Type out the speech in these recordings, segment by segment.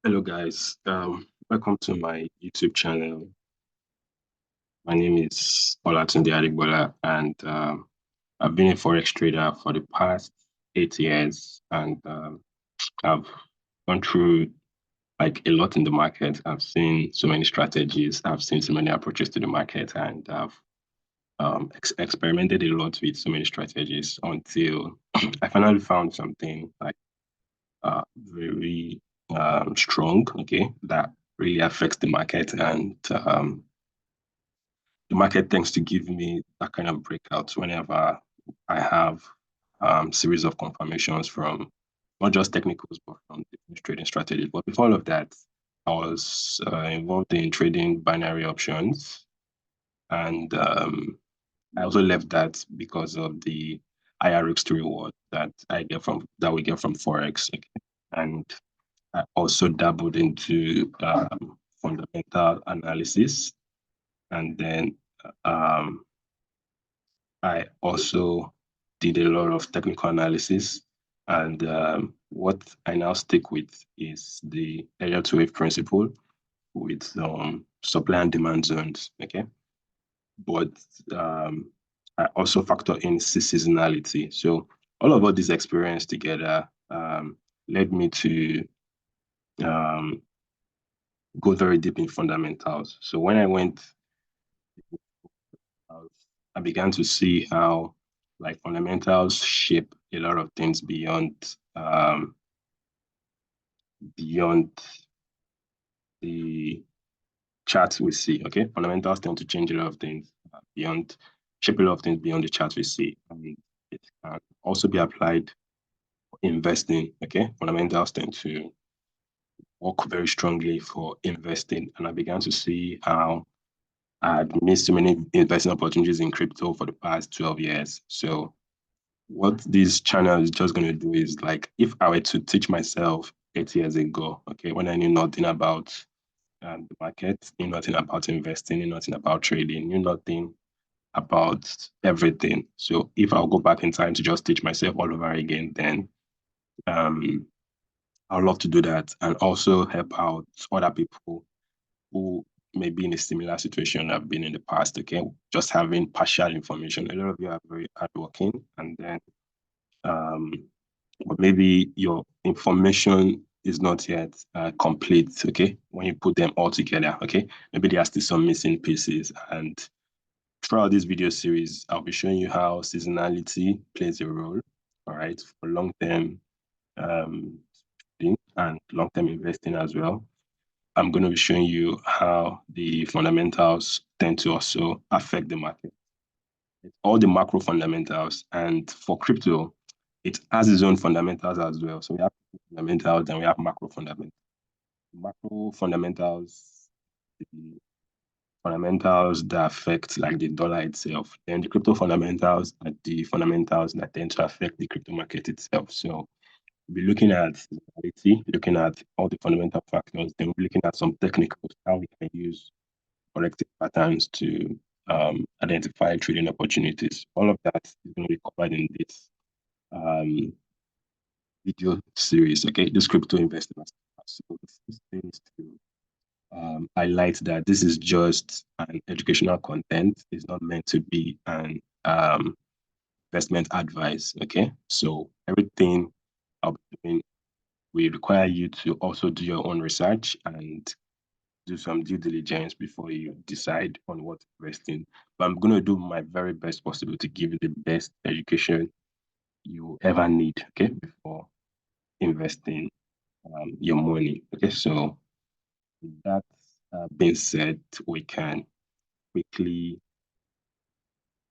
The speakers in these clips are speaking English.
Hello guys, welcome to my YouTube channel. My name is Olatunde Adigbola and I've been a Forex trader for the past 8 years and I've gone through like a lot in the market. I've seen so many strategies, I've seen so many approaches to the market and I've experimented a lot with so many strategies until I finally found something like very strong, okay, that really affects the market and the market tends to give me that kind of breakout whenever I have series of confirmations from not just technicals, but from different trading strategies. But before all of that, I was involved in trading binary options, and I also left that because of the higher risk to reward that we get from forex. Okay? And I also dabbled into fundamental analysis, and then um, I also did a lot of technical analysis. And what I now stick with is the area to wave principle with supply and demand zones. Okay. But I also factor in seasonality. So all of this experience together led me to um, go very deep in fundamentals. So when I went, I began to see how like fundamentals shape a lot of things beyond the charts we see. Okay, fundamentals tend to change a lot of things beyond shape a lot of things beyond the charts we see. And it can also be applied for investing. Okay, fundamentals tend to work very strongly for investing, and I began to see how I had missed so many investing opportunities in crypto for the past 12 years. So what this channel is just going to do is like if I were to teach myself 8 years ago, okay, when I knew nothing about the market, knew nothing about investing, knew nothing about trading, knew nothing about everything. So if I'll go back in time to just teach myself all over again, then um, I'd love to do that and also help out other people who may be in a similar situation I've been in the past. Okay, just having partial information. A lot of you are very hardworking, and then um, but maybe your information is not yet complete. Okay, when you put them all together, okay, maybe there are still some missing pieces. And throughout this video series, I'll be showing you how seasonality plays a role. All right, for long-term um, and long-term investing as well. I'm going to be showing you how the fundamentals tend to also affect the market. It's all the macro fundamentals. And for crypto, it has its own fundamentals as well. So we have fundamentals and we have macro fundamentals. Macro fundamentals, the fundamentals that affect like the dollar itself. Then the crypto fundamentals are the fundamentals that tend to affect the crypto market itself. So we'll be looking at seasonality, looking at all the fundamental factors, then we'll be looking at some technicals, how we can use corrective patterns to identify trading opportunities. All of that is going to be covered in this um, video series, okay? This Crypto Investing Masterclass. So the first thing is to highlight that this is just an educational content. It's not meant to be an investment advice, okay? So everything I'll be doing, we require you to also do your own research and do some due diligence before you decide on what to invest in. But I'm going to do my very best possible to give you the best education you ever need, okay, before investing your money. Okay, so with that being said, we can quickly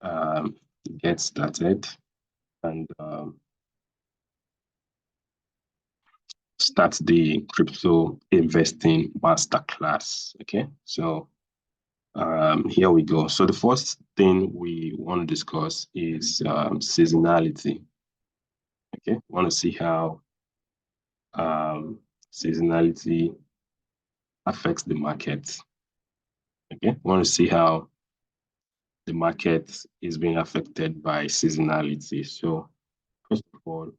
um, get started and start the crypto investing masterclass. Okay, so here we go. So the first thing we want to discuss is seasonality. Okay, we want to see how seasonality affects the market. Okay, we want to see how the market is being affected by seasonality. So first of all,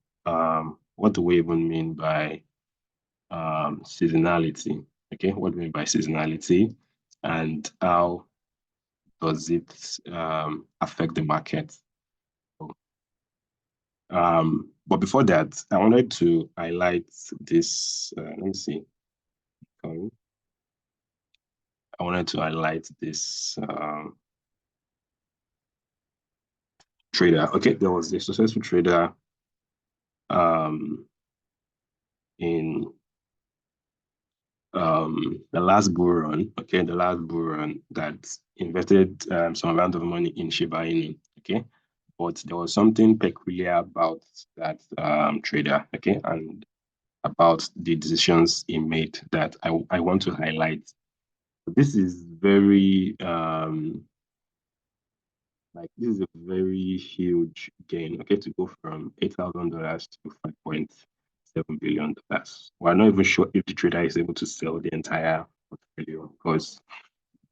what do we even mean by seasonality. Okay, what do we mean by seasonality, and how does it affect the market? But before that, I wanted to highlight this. Let me see. I wanted to highlight this trader. Okay, there was a successful trader um, in the last bull run. Okay, the last bull run that invested some amount of money in Shiba Inu. Okay, but there was something peculiar about that trader. Okay, and about the decisions he made that I want to highlight. This is very like this is a very huge gain, okay, to go from $8,000 to $5.7 billion. We're not even sure if the trader is able to sell the entire portfolio because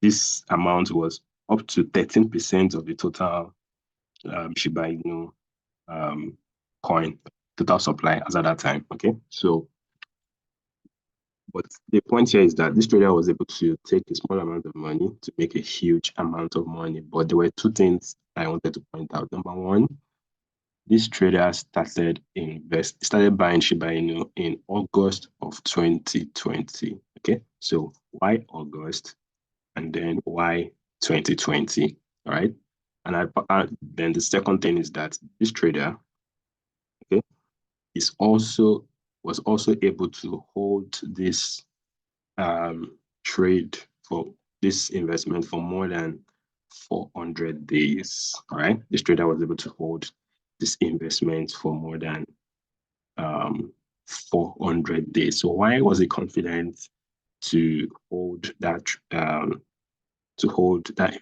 this amount was up to 13% of the total Shiba Inu um, coin, total supply as at that time. Okay, so but the point here is that this trader was able to take a small amount of money to make a huge amount of money. But there were two things I wanted to point out. Number one, this trader started buying Shiba Inu in August of 2020. Okay, so why August, and then why 2020? All right, and then the second thing is that this trader, okay, is also was also able to hold this trade for this investment for more than 400 days. All right, this trader was able to hold this investment for more than 400 days. So why was he confident to hold that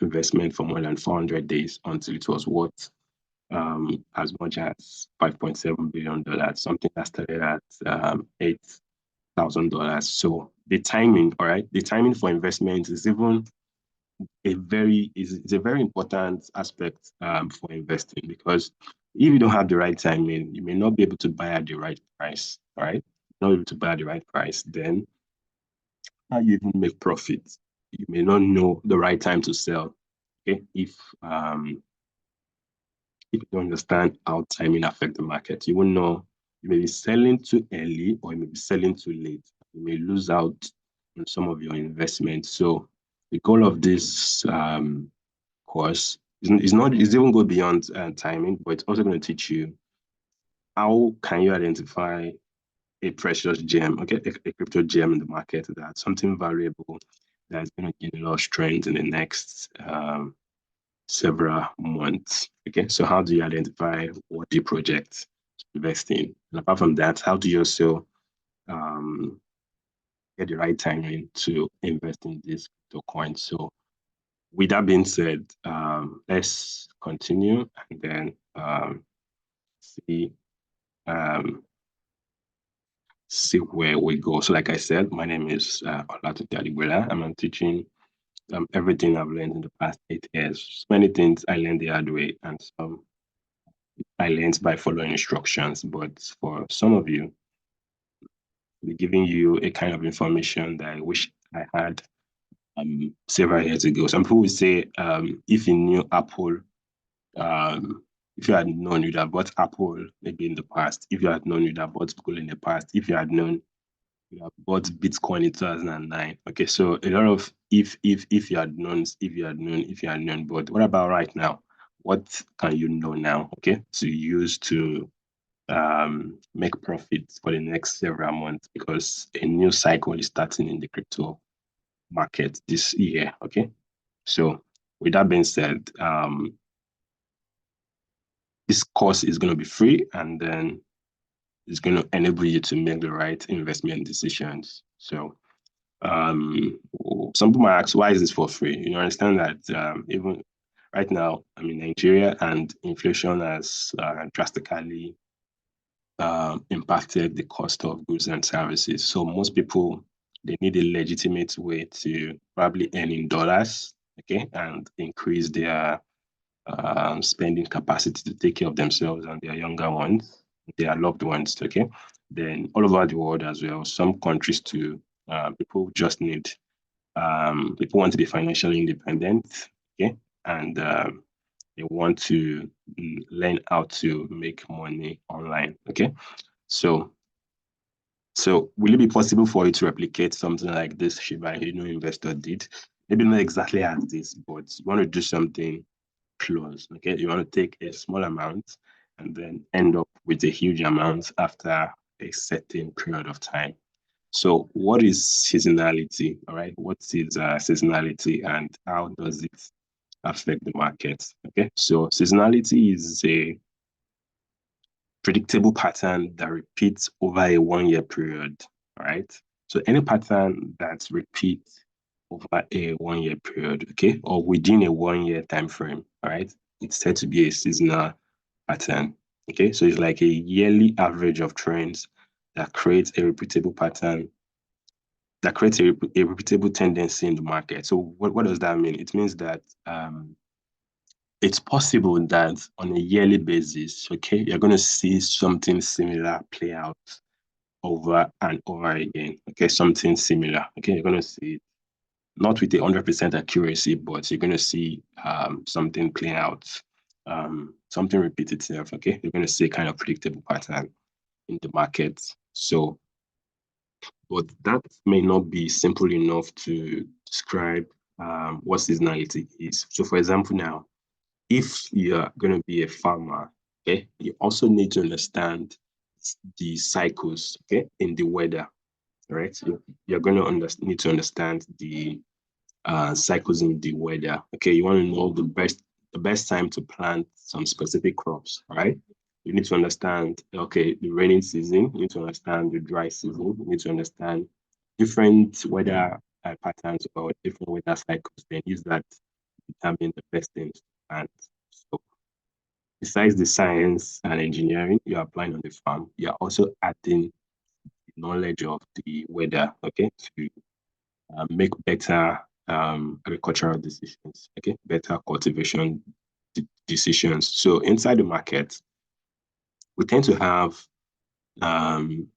investment for more than 400 days until it was worth as much as $5.7 billion, something that started at $8,000. So the timing, all right, the timing for investment is even is a very important aspect for investing, because if you don't have the right timing, you may not be able to buy at the right price, all right? Not able to buy at the right price, then how you even make profit? You may not know the right time to sell. Okay, if you don't understand how timing affect the market, you will know you may be selling too early or you may be selling too late. You may lose out on some of your investments. So the goal of this course is even go beyond timing, but it's also going to teach you how can you identify a precious gem, okay, a crypto gem in the market, that's something valuable that's going to gain a lot of strength in the next several months. Okay, so how do you identify what the project to invest in? And apart from that, how do you also um, get the right timing to invest in this crypto coin? So with that being said, let's continue and then see um, see where we go. So like I said, my name is Olatunde Adigbela. I'm teaching everything I've learned in the past 8 years. Many things I learned the hard way, and some I learned by following instructions. But for some of you, we're giving you a kind of information that I wish I had several years ago. Some people would say, if you knew Apple, um, if you had known you'd have bought Apple maybe in the past, if you had known you'd have bought Google in the past, if you had known you have bought Bitcoin in 2009. Okay, so a lot of if you had known, if you had known, but what about right now? What can you know now? Okay, to use to make profits for the next several months, because a new cycle is starting in the crypto market this year. Okay, so with that being said, this course is going to be free, and then it's going to enable you to make the right investment decisions. So some people might ask, why is this for free? You understand that even right now, I'm in Nigeria, and inflation has drastically impacted the cost of goods and services. So most people, they need a legitimate way to probably earn in dollars, okay, and increase their spending capacity to take care of themselves and their younger ones. their loved ones, okay? Then all over the world as well, some countries too, people just need, people want to be financially independent, okay? And they want to learn how to make money online, okay? So, so will it be possible for you to replicate something like this Shiba Inu investor did? Maybe not exactly as this, but you want to do something close. Okay, you want to take a small amount and then end up with a huge amount after a certain period of time. So, what is seasonality? All right, what is seasonality and how does it affect the market? Okay, so seasonality is a predictable pattern that repeats over a 1 year period. All right, so any pattern that repeats over a 1 year period, okay, or within a 1 year time frame, all right, it's said to be a seasonal pattern. Okay, so it's like a yearly average of trends that creates a repeatable pattern, that creates a repeatable tendency in the market. So what does that mean? It means that it's possible that on a yearly basis, okay, you're going to see something similar play out over and over again. Okay, something similar. Okay, you're going to see it not with 100% accuracy, but you're going to see something playing out, something repeat itself. Okay, you're going to see a kind of predictable pattern in the market. So, but that may not be simple enough to describe what seasonality is. So, for example, now, if you're going to be a farmer, okay, you also need to understand the cycles, okay, in the weather, right? You're going to need to understand the cycles in the weather. Okay, you want to know the best time to plant some specific crops, right? You need to understand, okay, the rainy season, you need to understand the dry season, you need to understand different weather patterns or different weather cycles, then use that to determine the best things to plant. So besides the science and engineering you're applying on the farm, you're also adding knowledge of the weather, okay, to make better agricultural decisions, okay, better cultivation decisions. So inside the market, we tend to have um,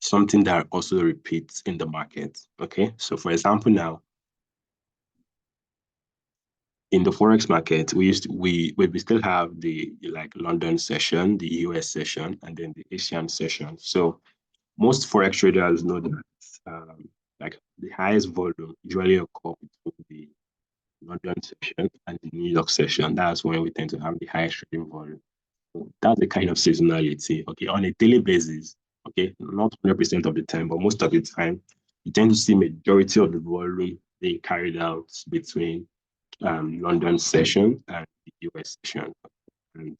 something that also repeats in the market, okay? So for example, now in the forex market, we still have the like London session, the US session, and then the Asian session. So most forex traders know that like the highest volume usually occur between the London session and the New York session. That's when we tend to have the highest trading volume. So that's the kind of seasonality. Okay, on a daily basis. Okay, not 100% of the time, but most of the time, you tend to see majority of the volume being carried out between London session and the US session. And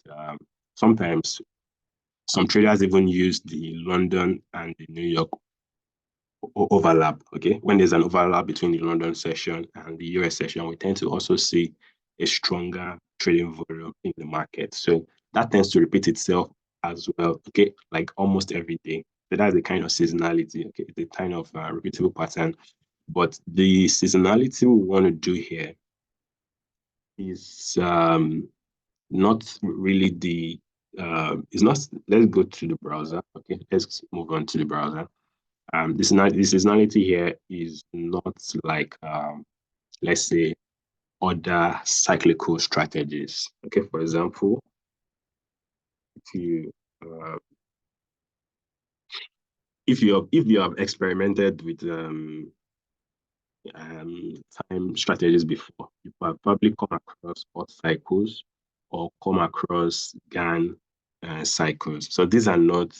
sometimes some traders even use the London and the New York overlap. Okay, when there's an overlap between the London session and the US session, we tend to also see a stronger trading volume in the market. So that tends to repeat itself as well. Okay, like almost every day. So that's the kind of seasonality. Okay, the kind of repeatable pattern. But the seasonality we want to do here is not really the it's not. Let's go to the browser. Okay, let's move on to the browser. This seasonality here is not like let's say other cyclical strategies. Okay, for example, if you uh, if you have experimented with time strategies before, you have probably come across hot cycles or come across GAN cycles. So these are not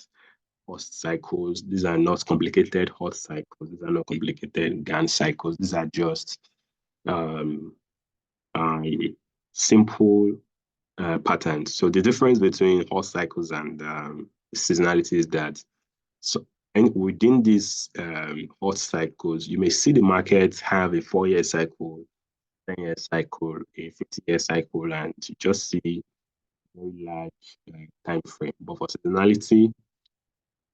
hot cycles. These are not complicated hot cycles. These are not complicated GAN cycles. These are just um, uh, simple patterns. So the difference between hot cycles and seasonality is that so and within these hot cycles, you may see the market have a 4 year cycle, 10 year cycle, a 50 year cycle, and you just see very large time frame. But for seasonality,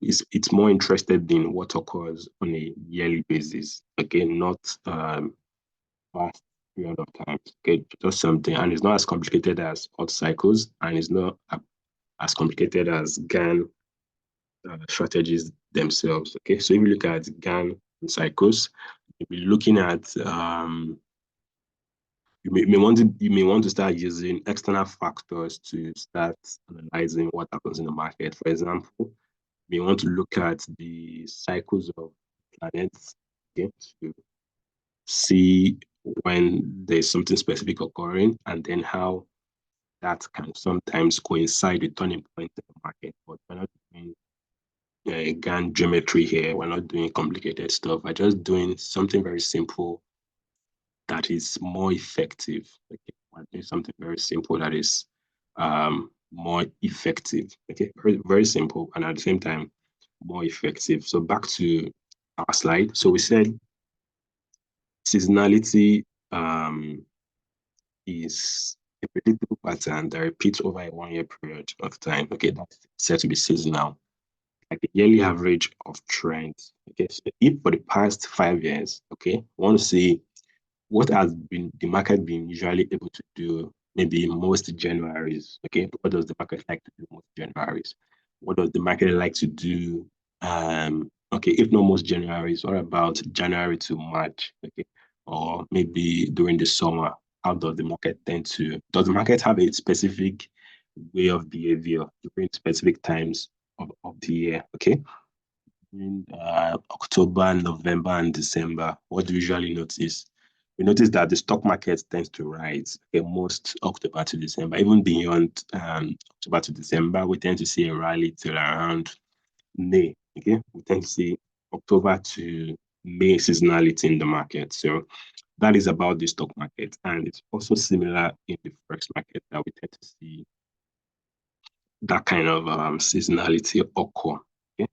it's more interested in what occurs on a yearly basis. Again, not vast period of time. Okay, just something, and it's not as complicated as hot cycles, and it's not as complicated as GAN strategies themselves. Okay, so if you look at GAN cycles, you'll be looking at you may want to start using external factors to start analyzing what happens in the market. For example, you may want to look at the cycles of planets, okay, to see when there's something specific occurring, and then how that can sometimes coincide with turning points in the market. But we're not doing GAN geometry here. We're not doing complicated stuff. We're just doing something very simple that is more effective. Okay, we're doing something very simple that is more effective. Okay, very, very simple, and at the same time more effective. So back to our slide. So we said seasonality is a predictable pattern that repeats over a 1 year period of time. Okay, that's said to be seasonal, like the yearly average of trends. Okay, so if for the past 5 years, okay, want to see what has been the market been usually able to do maybe most Januaries. Okay, what does the market like to do most Januaries? What does the market like to do? Okay, if not most Januaries, what about January to March? Okay, or maybe during the summer, how does the market tend to? Does the market have a specific way of behavior during specific times of the year? Okay, in October, November, and December, what do you usually notice? We notice that the stock market tends to rise, okay, most October to December. Even beyond October to December, we tend to see a rally till around May. Okay, we tend to see October to May seasonality in the market. So that is about the stock market, and it's also similar in the forex market that we tend to see that kind of seasonality occur. Okay,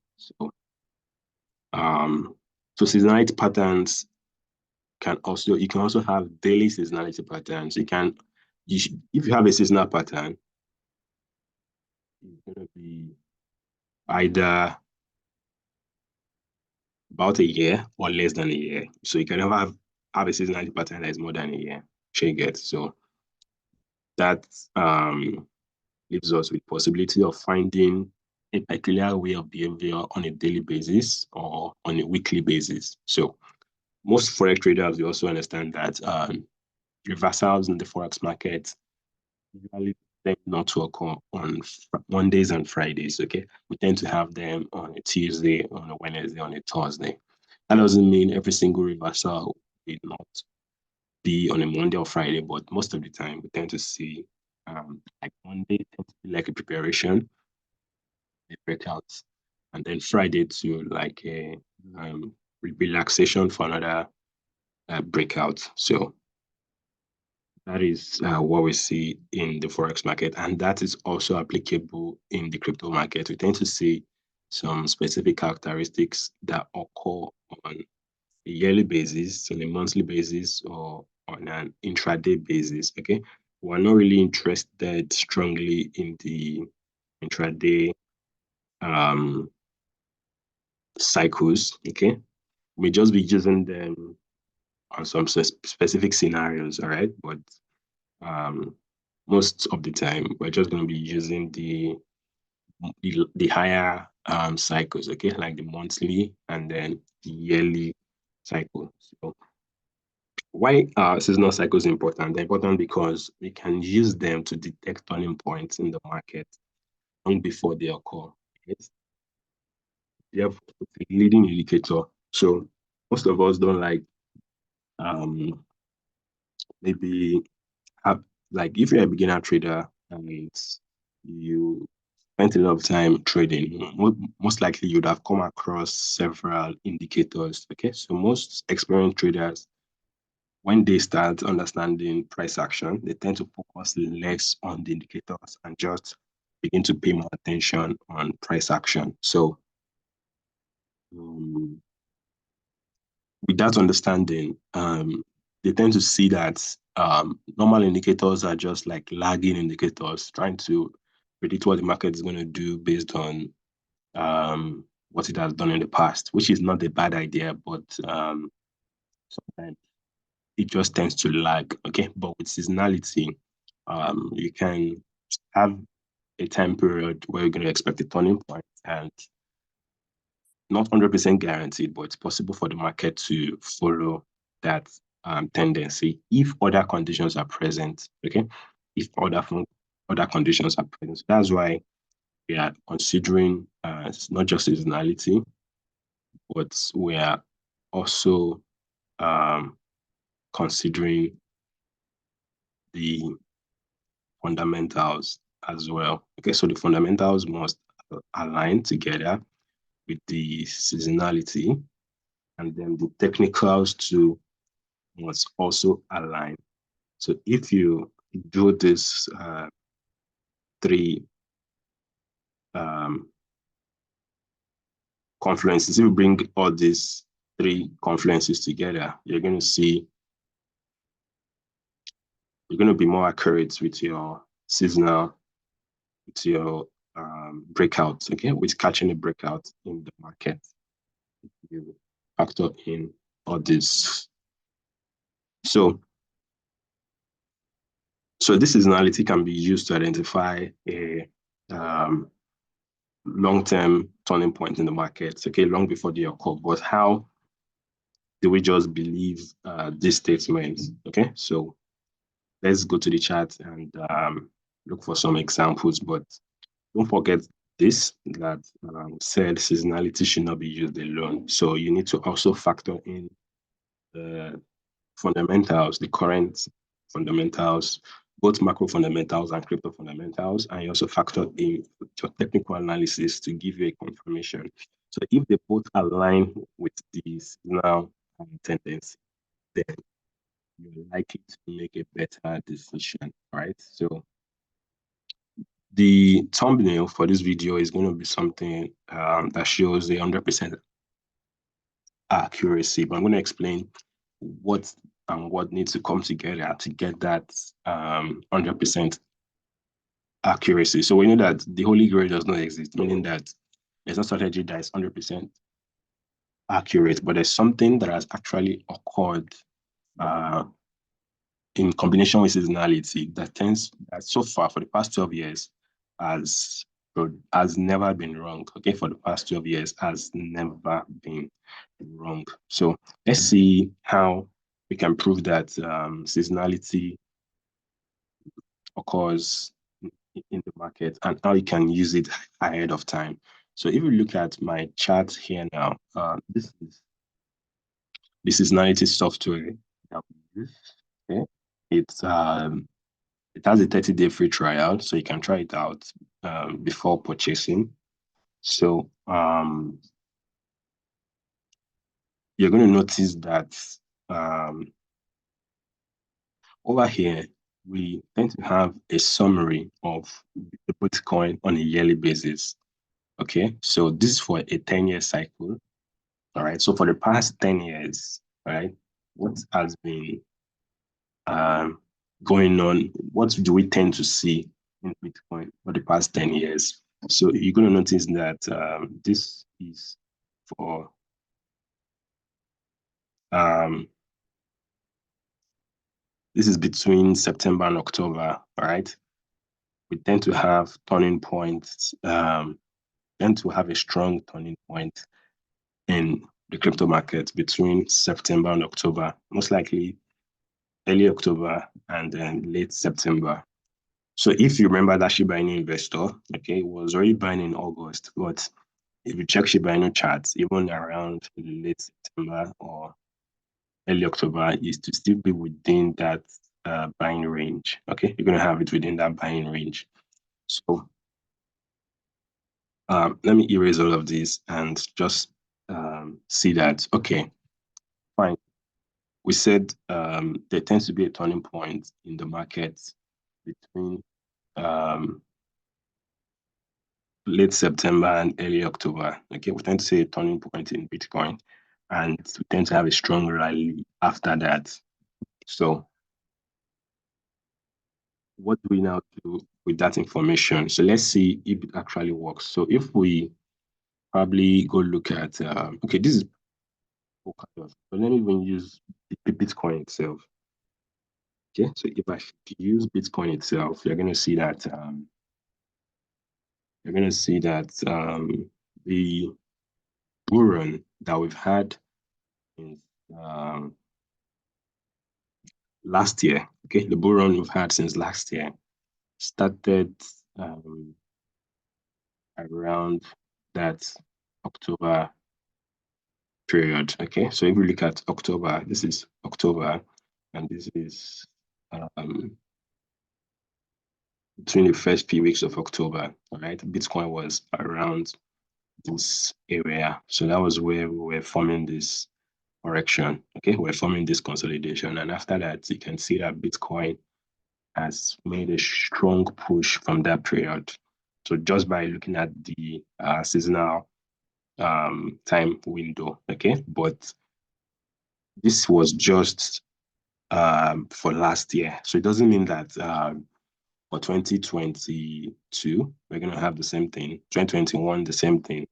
um, so seasonality patterns can also you can also have daily seasonality patterns. If you have a seasonal pattern, it's gonna be either about a year or less than a year. So you can never have a seasonality pattern that is more than a year. She gets so that leaves us with possibility of finding a peculiar way of behavior on a daily basis or on a weekly basis. So most forex traders will also understand that reversals in the forex market usually tend not to occur on Mondays and Fridays. Okay, we tend to have them on a Tuesday, on a Wednesday, on a Thursday. That doesn't mean every single reversal will not be on a Monday or Friday, but most of the time we tend to see like Monday tends to be like a preparation, a breakout, and then Friday to like a relaxation for another breakout. So that is what we see in the forex market, and that is also applicable in the crypto market. We tend to see some specific characteristics that occur on a yearly basis, on a monthly basis, or on an intraday basis. Okay, we're not really interested strongly in the intraday um, cycles. Okay, we may just be using them on some specific scenarios. All right, but um, most of the time we're just going to be using the higher cycles, okay, like the monthly and then the yearly cycle. So why are seasonal cycles important? They're important because we can use them to detect turning points in the market long before they occur. Yes, they have a leading indicator. So most of us don't like um maybe have like if you're a beginner trader and you spent a lot of time trading, most likely you'd have come across several indicators. Okay, so most experienced traders, when they start understanding price action, they tend to focus less on the indicators and just begin to pay more attention on price action. So um, with that understanding, they tend to see that normal indicators are just like lagging indicators, trying to predict what the market is going to do based on what it has done in the past, which is not a bad idea, but sometimes it just tends to lag. Okay, but with seasonality, you can have a time period where you're going to expect a turning point, and not 100% guaranteed, but it's possible for the market to follow that tendency if other conditions are present. Okay, if other conditions are present. So that's why we are considering not just seasonality, but we are also considering the fundamentals as well. Okay, so the fundamentals must align together with the seasonality, and then the technicals too must also align. So if you do this three confluences, if you bring all these three confluences together, you're going to see, you're going to be more accurate with your seasonal, with your breakouts, okay, with catching a breakout in the market. You factor in all this. So this seasonality can be used to identify a long-term turning point in the market, okay, long before they occur. But how do we just believe this statement? Okay, so let's go to the chart and look for some examples. But don't forget this, that said seasonality should not be used alone. So you need to also factor in the fundamentals, the current fundamentals, both macro fundamentals and crypto fundamentals, and you also factor in your technical analysis to give you a confirmation. So if they both align with the signal tendency, then you're likely to make a better decision, right? So the thumbnail for this video is going to be something that shows the 100% accuracy, but I'm going to explain what and what needs to come together to get that 100% accuracy. So we know that the holy grail does not exist, meaning that there's no strategy that is 100% accurate, but there's something that has actually occurred in combination with seasonality that so far for the past 12 years has never been wrong. Okay, for the past 12 years has never been wrong. So let's see how we can prove that seasonality occurs in the market and how you can use it ahead of time. So if you look at my chart here now, this is the seasonality software that we use. Okay, it has a 30-day free trial, so you can try it out before purchasing. So you're going to notice that over here, we tend to have a summary of the Bitcoin on a yearly basis. Okay, so this is for a 10-year cycle. All right, so for the past 10 years, right, what has been going on? What do we tend to see in Bitcoin for the past 10 years? So you're going to notice that this is for this is between September and October, all right? We tend to have turning points, tend to have a strong turning point in the crypto market between September and October, most likely early October and then late September. So if you remember that Shiba Inu investor, okay, it was already buying in August, but if you check Shiba Inu charts, even around late September or early October, is to still be within that buying range. Okay, you're going to have it within that buying range. So let me erase all of these and just see that, okay, fine. We said there tends to be a turning point in the market between late September and early October. Okay, we tend to see a turning point in Bitcoin, and we tend to have a strong rally after that. So what do we now do with that information? So let's see if it actually works. So if we probably go look at, okay, this is Polkadot, but let me even use the Bitcoin itself. Okay, so if I use Bitcoin itself, you're going to see that you're going to see that the bull run that we've had in um, last year, okay, the bull run we've had since last year started um, around that October period. Okay, so if we look at October, this is October, and this is um, between the first few weeks of October. All right, Bitcoin was around this area, so that was where we were forming this correction. Okay, we're forming this consolidation, and after that, you can see that Bitcoin has made a strong push from that period. So just by looking at the seasonal time window, okay, but this was just for last year. So it doesn't mean that for 2022, we're going to have the same thing. 2021, the same thing.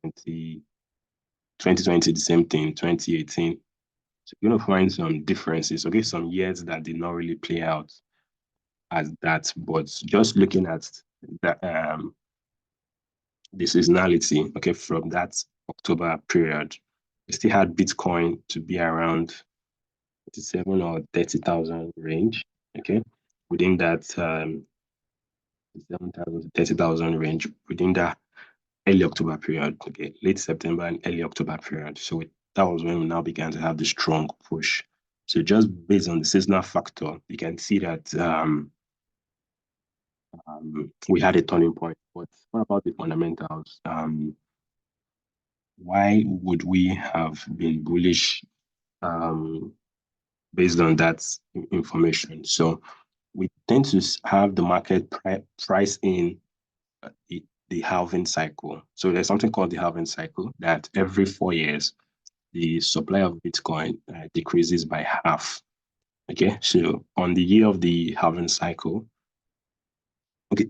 2020, the same thing. 2018. So you're going to find some differences, okay? Some years that did not really play out as that, but just looking at the seasonality, okay, from that October period, we still had Bitcoin to be around 27 or 30,000 range, okay? Within that 7,000 to 30,000 range, within that early October period, okay, late September and early October period. So that was when we now began to have the strong push. So just based on the seasonal factor, you can see that we had a turning point. But what about the fundamentals? Why would we have been bullish um, based on that information? So we tend to have the market price in the halving cycle. So there's something called the halving cycle that every 4 years, the supply of Bitcoin decreases by half. Okay, so on the year of the halving cycle, okay,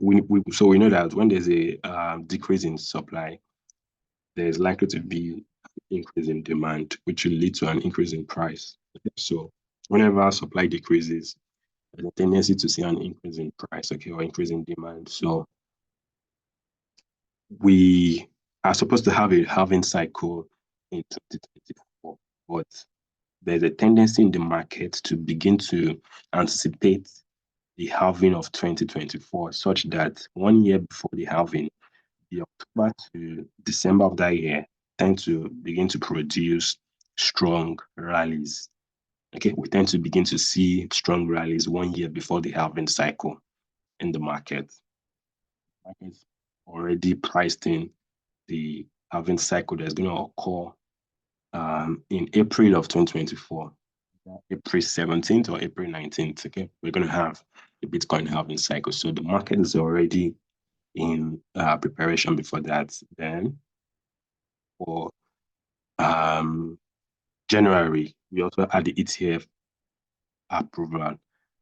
so we know that when there's a decrease in supply, there's likely to be an increase in demand, which will lead to an increase in price. Okay? So whenever supply decreases, there's a tendency to see an increase in price, okay, or increase in demand. So we are supposed to have a halving cycle in 2024, but there's a tendency in the market to begin to anticipate the halving of 2024, such that 1 year before the halving, the October to December of that year tend to begin to produce strong rallies. Okay, we tend to begin to see strong rallies 1 year before the halving cycle in the market. The market's already priced in the halving cycle that's going to occur in April of 2024, April 17th or April 19th. Okay, we're going to have the Bitcoin halving cycle. So the market is already in preparation before that. Then for January, we also had the ETF approval,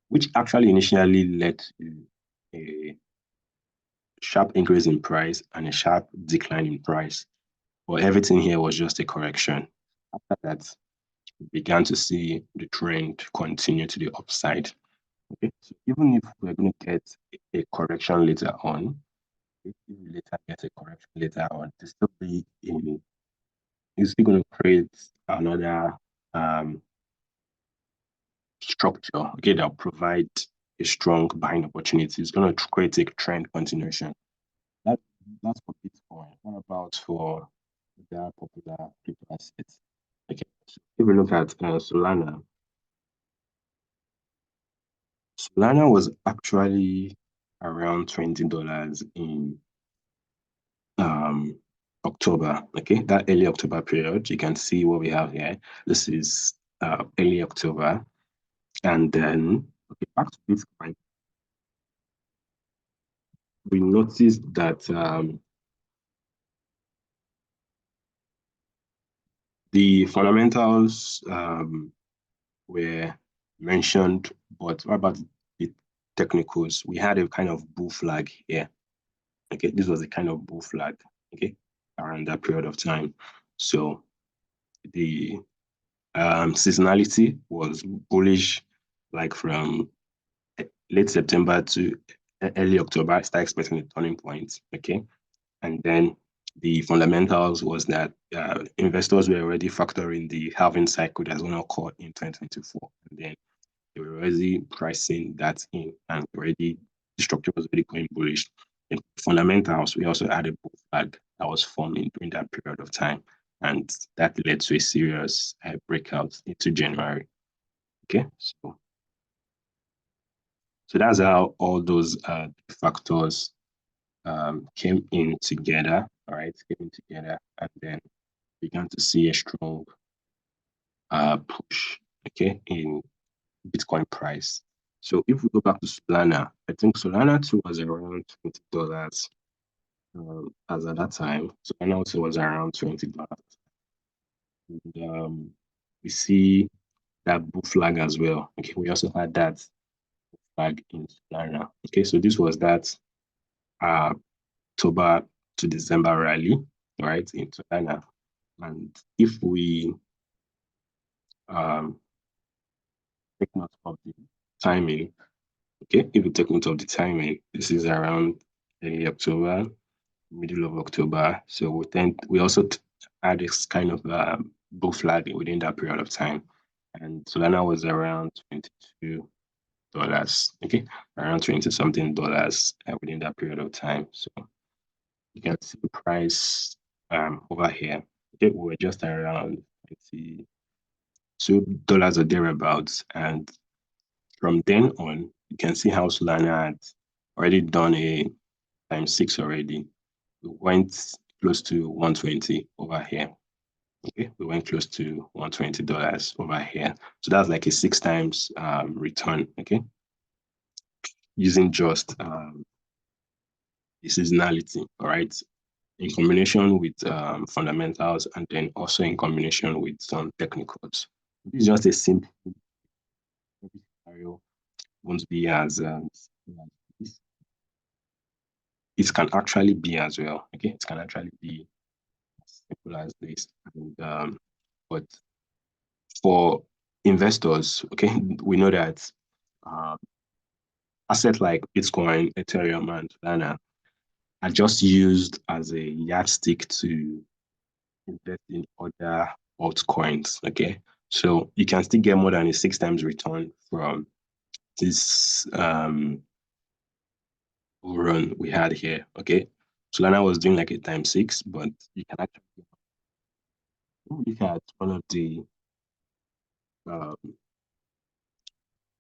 which actually initially led to a sharp increase in price and a sharp decline in price. But everything here was just a correction. After that, we began to see the trend continue to the upside. Okay, so even if we're going to get a correction later on, if we later get a correction later on, it's still going to create another structure, okay, that'll provide a strong buying opportunity. It's going to create a trend continuation. That, that's for Bitcoin. What about for the popular crypto assets? Okay, so if we look at Solana, Solana was actually around $20 in um, October. Okay, that early October period, you can see what we have here. This is early October, and then okay, back to Bitcoin. We noticed that the fundamentals were mentioned, but what about the technicals? We had a kind of bull flag here. Okay, this was a kind of bull flag, okay, around that period of time. So the seasonality was bullish, like from late September to early October, I started expecting a turning point. Okay. And then the fundamentals was that investors were already factoring the halving cycle that's going to occur in 2024. And then they were already pricing that in, and already the structure was already going bullish. In fundamentals, we also had a bull flag that was forming during that period of time. And that led to a serious breakout into January. Okay. So that's how all those factors came in together, all right, came in together, and then began to see a strong push, okay, in Bitcoin price. So if we go back to Solana, I think Solana too was around $20 as at that time. Solana also was around $20. And we see that bull flag as well. Okay, we also had that flag in Solana. Okay, so this was that uh, October to December rally, right, in Solana. And if we take note of the timing, okay, if we take note of the timing, this is around early October, middle of October. So we also had this kind of bull flag within that period of time. And Solana was around $22, okay, around 20 something dollars within that period of time. So you can see the price over here. Okay, we were just around $22 or thereabouts. And from then on, you can see how Solana had already done a times 6 already. We went close to 120 over here. Okay, we went close to $120 over here. So that's like a 6 times return. Okay, using just the seasonality. All right, in combination with fundamentals, and then also in combination with some technicals. This is just a simple scenario. Won't be as it can actually be as well. Okay, it can actually be as simple as this. And but for investors, okay, we know that uh, assets like Bitcoin, Ethereum, and Solana are just used as a yardstick to invest in other altcoins. Okay, so you can still get more than a 6 times return from this run we had here. Okay, Solana was doing like a times 6, but you can actually look at one of um,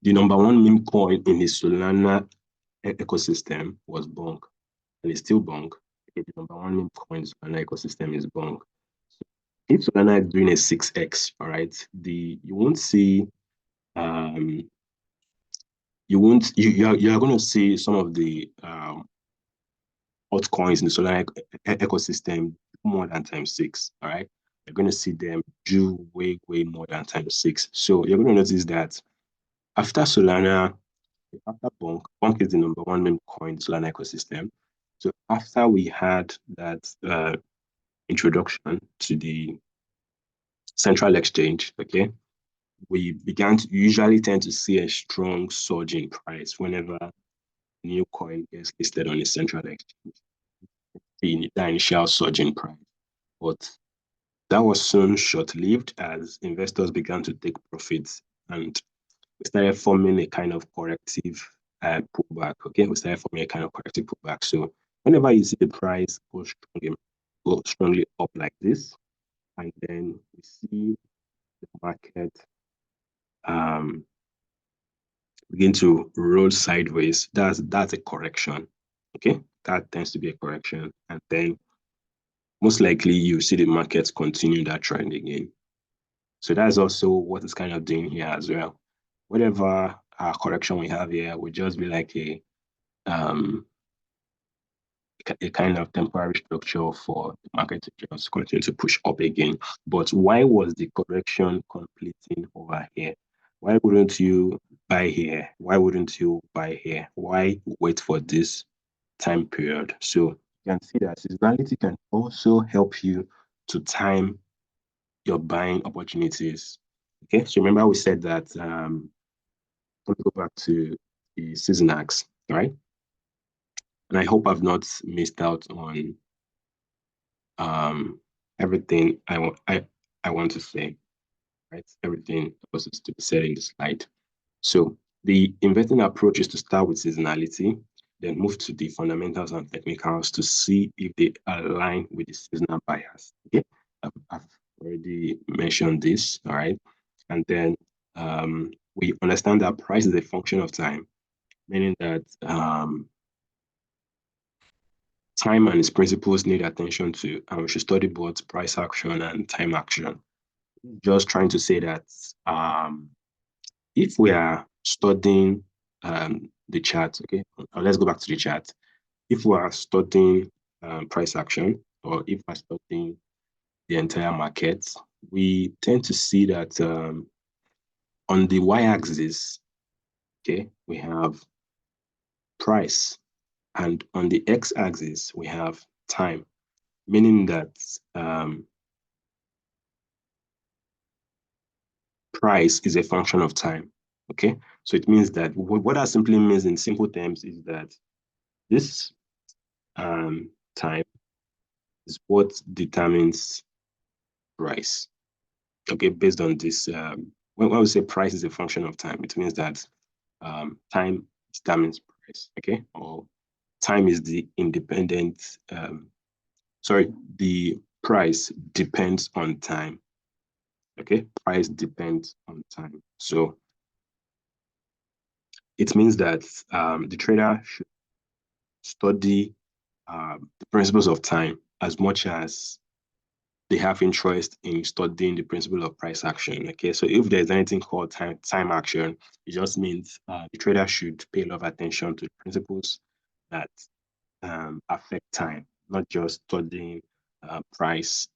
the number one meme coin in the Solana ecosystem was Bonk, and it's still Bonk. Okay, the number one meme coin in the Solana ecosystem is Bonk. So if Solana is doing a 6x, all right, you won't see you're going to see some of the altcoins in the Solana ecosystem more than times 6. All right, you're going to see them do way more than times 6. So you're going to notice that after Solana, after Bonk is the number one meme coin in the Solana ecosystem. So after we had that introduction to the central exchange, okay, we began to usually tend to see a strong surge in price whenever a new coin gets listed on a central exchange. The initial surge in price, but that was soon short-lived as investors began to take profits, and we started forming a kind of corrective pullback. Okay, we started forming a kind of corrective pullback. So whenever you see the price go strongly up like this, and then we see the market um, begin to roll sideways, that's a correction. Okay, that tends to be a correction, and then most likely you see the market continue that trend again. So that's also what it's kind of doing here as well. Whatever correction we have here will just be like um, a kind of temporary structure for the market to just continue to push up again. But why was the correction completing over here? Why wouldn't you buy here? Why wouldn't you buy here? Why wait for this time period? So you can see that seasonality can also help you to time your buying opportunities. Okay, so remember we said that let me go back to the season axe, right? And I hope I've not missed out on everything I want to say, right? Everything that was to be said in the slide. So the investing approach is to start with seasonality, then move to the fundamentals and technicals to see if they align with the seasonal bias. Okay, I've already mentioned this, all right? And then we understand that price is a function of time, meaning that time and its principles need attention to, and we should study both price action and time action. Just trying to say that if we are studying the chart, okay, let's go back to the chart. If we are studying price action, or if we're studying the entire market, we tend to see that on the y-axis, okay, we have price, and on the x-axis, we have time, meaning that price is a function of time. Okay, so it means that what that simply means in simple terms is that this time is what determines price. Okay, based on this, when we say price is a function of time, it means that time determines price. Okay, or time is the independent. The price depends on time. Okay, price depends on time. So it means that the trader should study the principles of time as much as they have interest in studying the principle of price action. Okay, so if there's anything called time action, it just means the trader should pay a lot of attention to the principles that affect time, not just studying price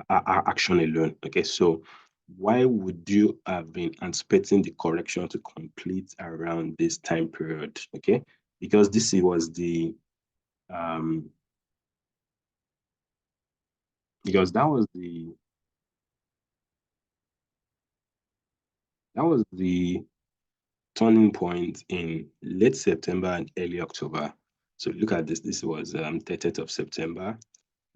action alone. Okay, so why would you have been anticipating the correction to complete around this time period? Okay, because this was the um, because that was the turning point in late September and early October. So look at this. This was 30th of September,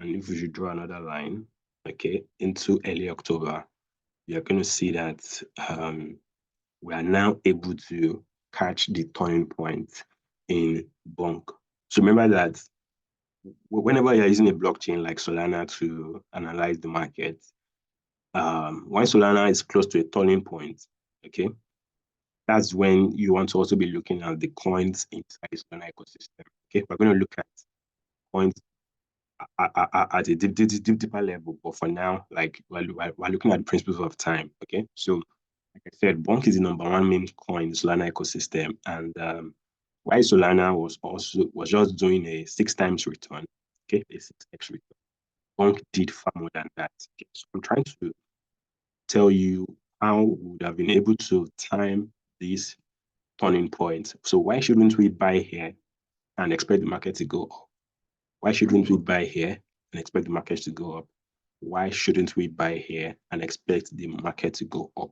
and if we should draw another line, okay, into early October, you're going to see that we are now able to catch the turning point in Bonk. So remember that whenever you're using a blockchain like Solana to analyze the market, when Solana is close to a turning point, okay, that's when you want to also be looking at the coins inside the Solana ecosystem. Okay, we're going to look at coins at a deeper level, but for now, like we're looking at the principles of time. Okay, so like I said, Bonk is the number one meme coin in the Solana ecosystem, and why Solana was just doing a 6 times return, okay, a 6x return. Bonk did far more than that. Okay, so I'm trying to tell you how we would have been able to time this turning point. So why shouldn't we buy here and expect the market to go up? Why shouldn't we buy here and expect the market to go up? Why shouldn't we buy here and expect the market to go up?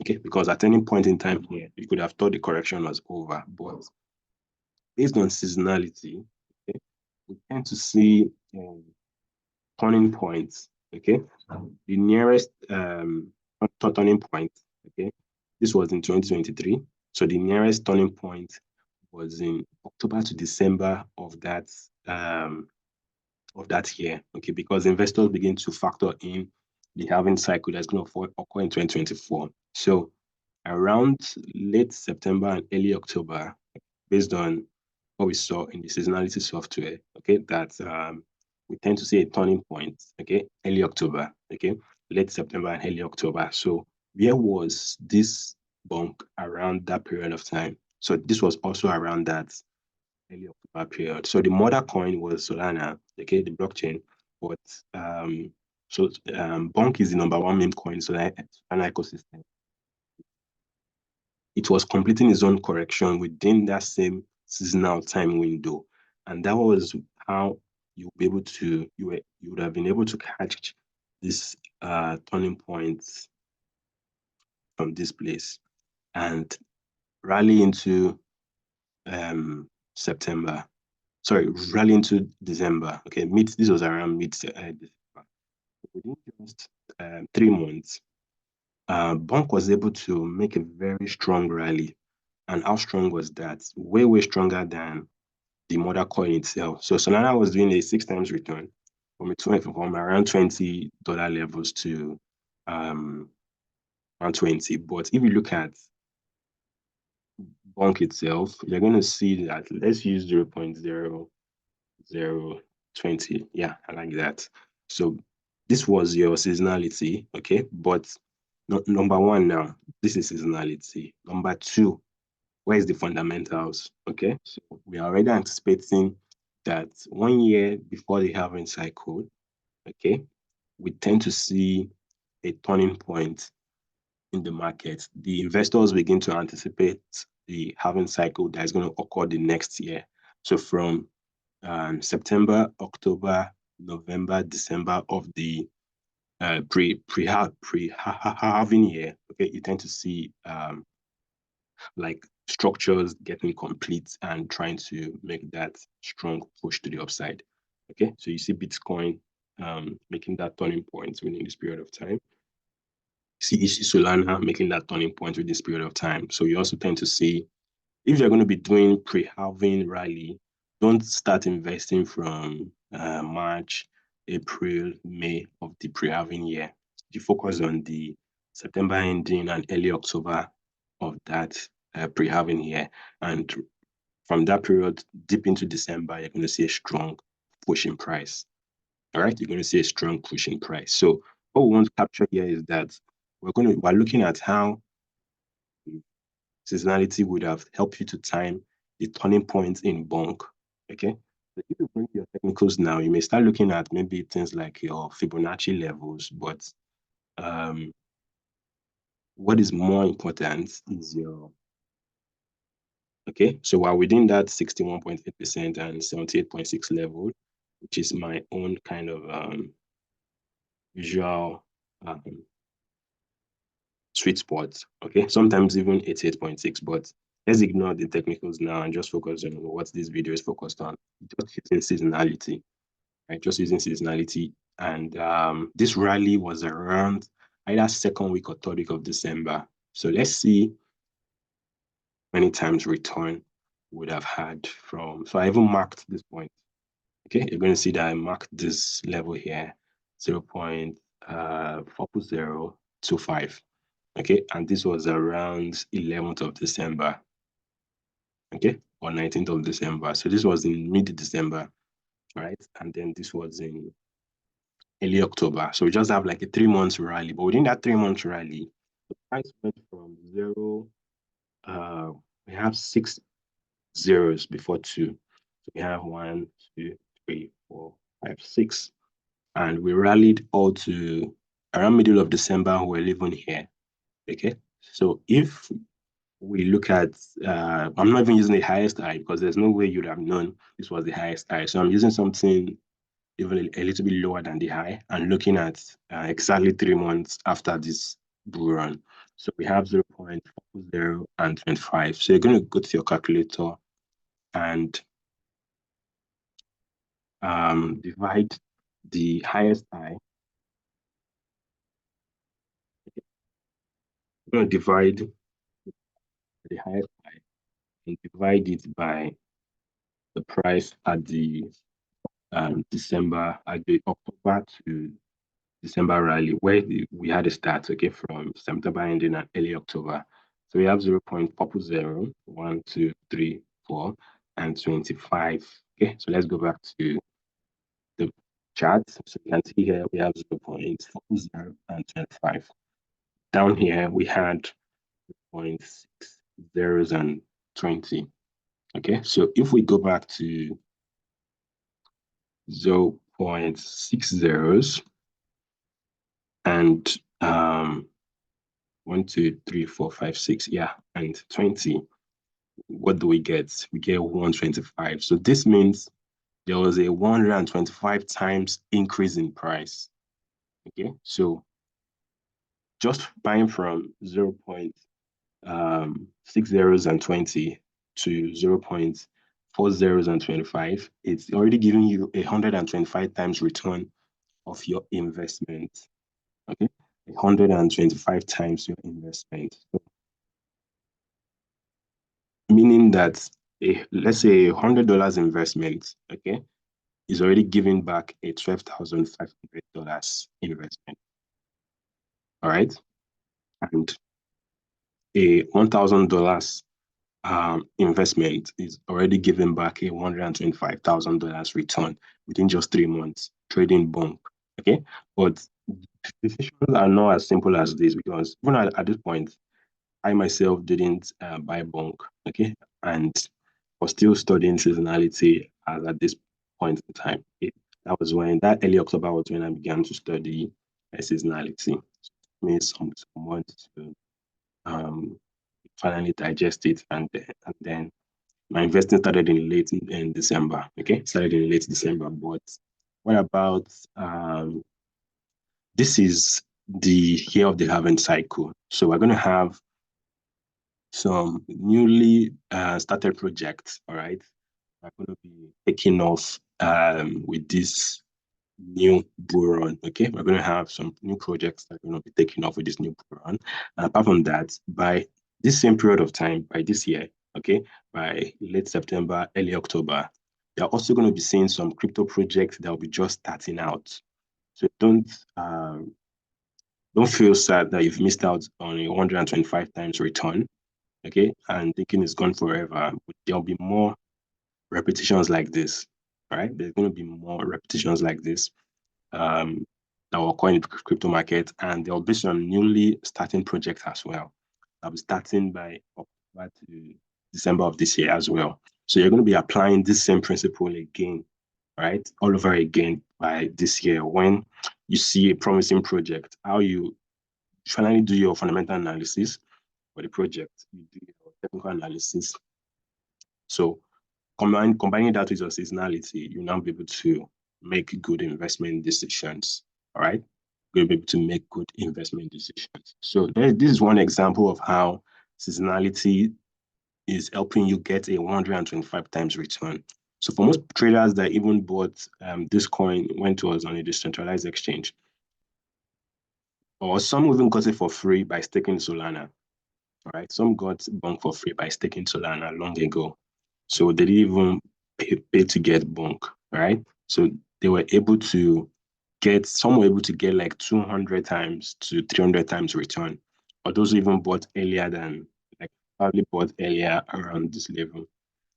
Okay, because at any point in time here, you could have thought the correction was over, but based on seasonality, okay, we tend to see turning points. Okay, the nearest turning point. Okay, this was in 2023. So the nearest turning point was in October to December of that year. Okay, because investors begin to factor in the halving cycle that's going to occur in 2024. So around late September and early October, based on what we saw in the seasonality software, okay, that we tend to see a turning point, okay, early October, okay, late September and early October. So where was this bunk around that period of time? So this was also around that early October period. So the mother coin was Solana, okay, the blockchain, but Bonk is the number one meme coin, Solana ecosystem. It was completing its own correction within that same seasonal time window. And that was how you would have been able to catch this turning points from this place and rally into September. Sorry, rally into December. Okay, this was around mid December. Within just 3 months, Bonk was able to make a very strong rally. And how strong was that? Way, way stronger than the mother coin itself. So Solana was doing a 6 times return from around $20 levels to around 20. But if you look at Bonk itself, you're going to see that let's use 0.0020. Yeah, I like that. So this was your seasonality, okay? But number one now, this is seasonality. Number two, where's the fundamentals? Okay, so we are already anticipating that 1 year before the halving cycle, okay, we tend to see a turning point in the market. The investors begin to anticipate the halving cycle that is going to occur the next year. So from September, October, November, December of the pre halving year, okay, you tend to see like structures getting complete and trying to make that strong push to the upside. Okay, so you see Bitcoin making that turning point within this period of time. You see Solana making that turning point within this period of time. So you also tend to see if you're going to be doing pre-halving rally, don't start investing from March, April, May of the pre-halving year. You focus on the September ending and early October of that pre-halving year. And from that period, deep into December, you're going to see a strong push in price. All right, you're going to see a strong push in price. So what we want to capture here is that we're looking at how seasonality would have helped you to time the turning point in Bonk. Okay. So if you bring your technicals now, you may start looking at maybe things like your Fibonacci levels, but what is more important is your okay. So while within that 61.8% and 78.6 level, which is my own kind of visual sweet spot. Okay, sometimes even 88.6, but let's ignore the technicals now and just focus on what this video is focused on. Just using seasonality, right? Just using seasonality. And this rally was around either second week or third week of December. So let's see many times return would have had from, so I even marked this point. Okay, you're going to see that I marked this level here, 0.4025. Okay, and this was around 11th of December, okay, or 19th of December. So this was in mid-December, right? And then this was in early October. So we just have like a 3 months rally. But within that 3 months rally, the price went from zero, we have 6 zeros before two. So we have 1, 2, 3, 4, 5, 6. And we rallied all to around middle of December, we're living here. Okay. So if we look at, I'm not even using the highest high because there's no way you'd have known this was the highest high. So I'm using something even a little bit lower than the high and looking at exactly 3 months after this bull run. So we have 0.40 and 25. So you're going to go to your calculator and divide the highest high. You're going to divide the highest high and divide it by the price at the December, at the October to December rally, where we had a start, okay, from September ending and early October. So we have 0.40, 1, 2, 3, 4, and 25. Okay, so let's go back to the chart. So you can see here we have 0.40 and 25. Down here we had 0.60 and 20. Okay, so if we go back to 0.60 and 1, 2, 3, 4, 5, 6, yeah, and 20, what do we get? We get 125. So this means there was a 125 times increase in price. Okay, so just buying from 0.60 and 20 to four zeros and 25, it's already giving you 125 times return of your investment. Okay, 125 times your investment. So, meaning that let's say $100 investment, okay, is already giving back a $12,500 investment. All right. And a $1,000 investment is already giving back a $125,000 return within just 3 months trading bunk. Okay. But decisions are not as simple as this, because even at this point, I myself didn't buy bunk. Okay. And was still studying seasonality at this point in time. That was when, that early October was when I began to study seasonality. So it made some months to finally digest it, and then my investing started in December. Okay, started in late December. But what about this is the year of the halving cycle. So we're going to have some newly started projects. All right, we're going to be taking off with this new bull run. Okay, we're going to have some new projects that are going to be taking off with this new bull run. And apart from that, by this same period of time, by this year, okay, by late September, early October, you're also going to be seeing some crypto projects that will be just starting out. So don't feel sad that you've missed out on a 125 times return, okay, and thinking it's gone forever. There'll be more repetitions like this, right? There's going to be more repetitions like this um, that will occur in the crypto market, and there will be some newly starting projects as well. That will be starting by October to December of this year as well. So you're going to be applying this same principle again, right? All over again by this year when you see a promising project. How you finally do your fundamental analysis for the project, you do your technical analysis. So combining that with your seasonality, you'll now be able to make good investment decisions. All right. You'll be able to make good investment decisions. So this is one example of how seasonality is helping you get a 125 times return. So for most traders that even bought this coin when it was on a decentralized exchange, or some even got it for free by staking Solana. All right. Some got bunk for free by staking Solana long ago. So they didn't even pay to get bunk, right? So they were able to some were able to get like 200 times to 300 times return. Or those who even bought earlier than, like probably bought earlier around this level.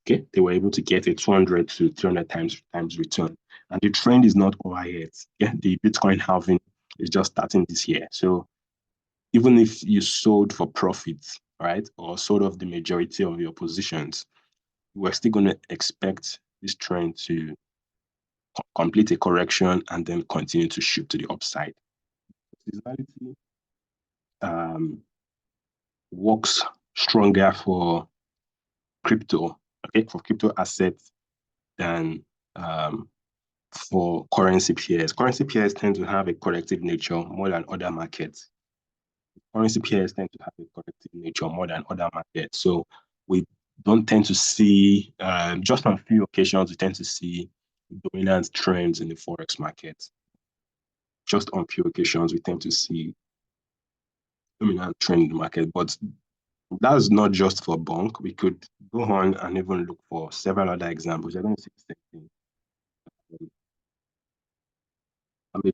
Okay, they were able to get a 200 to 300 times return. And the trend is not over yet. Yeah, the Bitcoin halving is just starting this year. So even if you sold for profit, right, or sold off the majority of your positions, we're still going to expect this trend to complete a correction and then continue to shoot to the upside. Seasonality works stronger for crypto, okay, for crypto assets than for currency pairs. Currency pairs tend to have a corrective nature more than other markets. Currency pairs tend to have a corrective nature more than other markets. So we don't tend to see, just on a few occasions, we tend to see dominant trends in the Forex market. Just on few occasions, we tend to see dominant trend in the market. But that's not just for bunk. We could go on and even look for several other examples. You're going to see the same thing. I'm a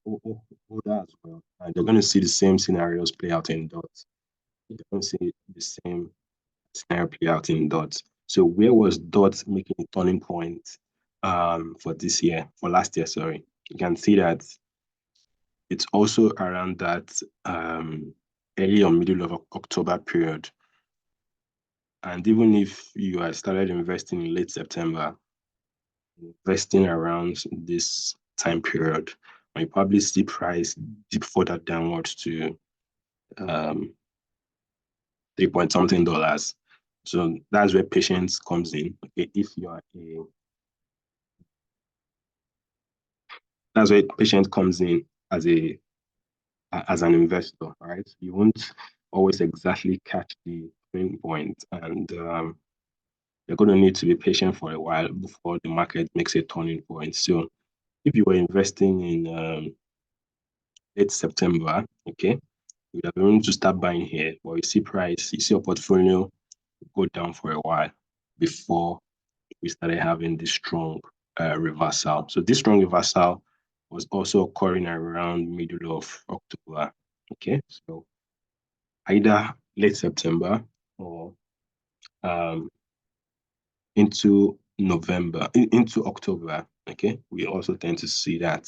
holder as well. And you're going to see the same scenarios play out in dots. You're going to see the same scenario play out in dots. So where was dots making a turning point for this year, for last year, sorry. You can see that it's also around that early or middle of October period. And even if you had started investing in late September, investing around this time period, you probably see price dip further downwards to 3 point something dollars. So that's where patience comes in. Okay, if you are that's where patience comes in as an investor, right? You won't always exactly catch the turning point, and you're going to need to be patient for a while before the market makes a turning point. So if you were investing in late September, okay, you have been able to start buying here, but you see your portfolio go down for a while before we started having this strong reversal. So this strong reversal was also occurring around middle of October. Okay, so either late September or um, into into October. Okay, we also tend to see that.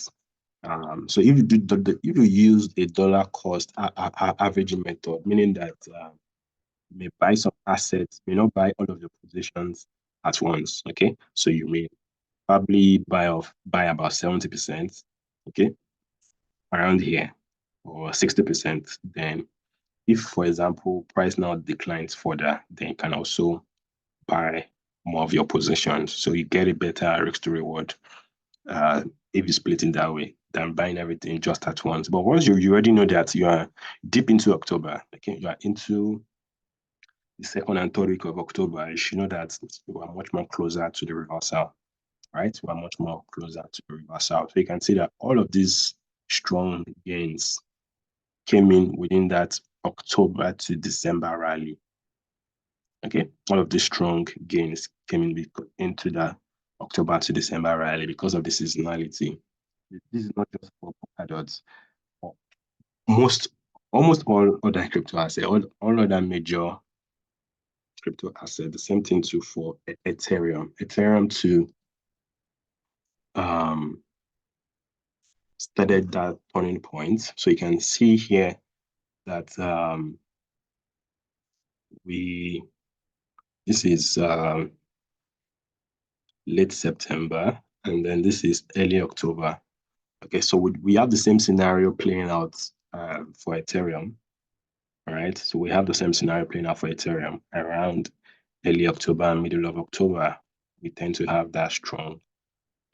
So if you do if you use a dollar cost averaging method, meaning that you may buy some assets, may not buy all of your positions at once. Okay, so you may probably buy about 70%, okay, around here, or 60%. Then if, for example, price now declines further, then you can also buy more of your positions. So you get a better risk to reward if you split it that way than buying everything just at once. But once you already know that you are deep into October, okay, you are into the second and third week of October, you should know that you are much more closer to the reversal, right? We are much more closer to the reversal. So you can see that all of these strong gains came in within that October to December rally. Okay, all of these strong gains came into the October to December rally because of the seasonality. This is not just for adults. Most, almost all other crypto assets, all other major crypto assets, the same thing too for Ethereum. Ethereum too um, started that turning point. So you can see here that this is late September, and then this is early October. Okay, so we have the same scenario playing out for Ethereum. All right, so we have the same scenario playing out for Ethereum around early October, middle of October. We tend to have that strong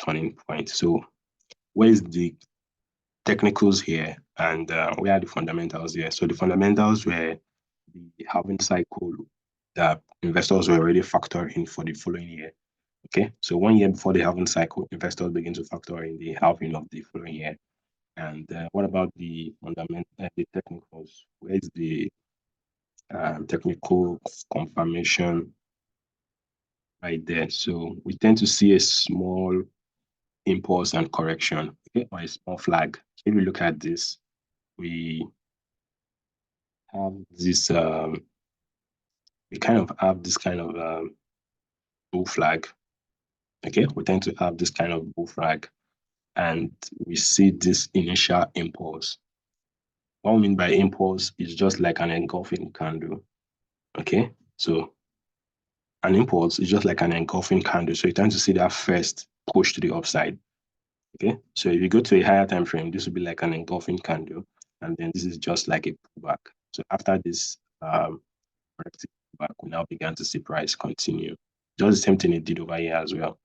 turning point. So where's the technicals here, and where are the fundamentals here? So the fundamentals were the halving cycle that investors were already factoring for the following year. Okay, so 1 year before the halving cycle, investors begin to factor in the halving of the following year. And what about the the technicals? Where's the technical confirmation right there? So we tend to see a small impulse and correction, okay, or a small flag. If you look at this, we have this, we kind of have this kind of bull flag, okay? We tend to have this kind of bull flag, and we see this initial impulse. What we mean by impulse is just like an engulfing candle, okay? So an impulse is just like an engulfing candle. So you tend to see that first push to the upside, okay? So if you go to a higher time frame, this will be like an engulfing candle, and then this is just like a pullback. So after this corrective pullback, we now began to see price continue. Just the same thing it did over here as well.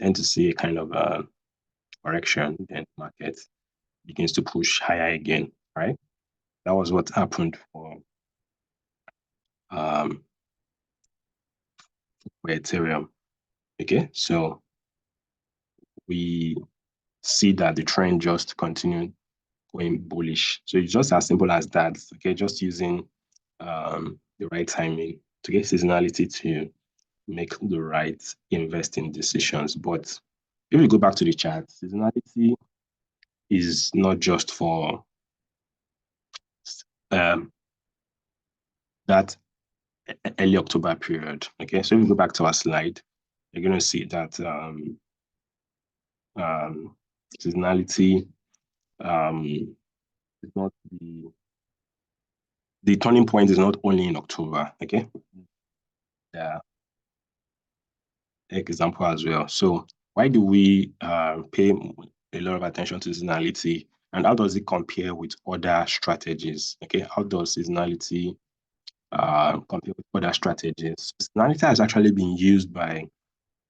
Tend to see a kind of correction, then market begins to push higher again, right? That was what happened um, for Ethereum. Okay, so we see that the trend just continued going bullish. So it's just as simple as that. Okay, just using the right timing to get seasonality to make the right investing decisions. But if we go back to the chart, seasonality is not just for um, that early October period. Okay, so if we go back to our slide, you're going to see that um, seasonality is not the turning point is not only in October. Okay, yeah, example as well. So why do we pay a lot of attention to seasonality, and how does it compare with other strategies? Okay, how does seasonality compare with other strategies? Seasonality has actually been used by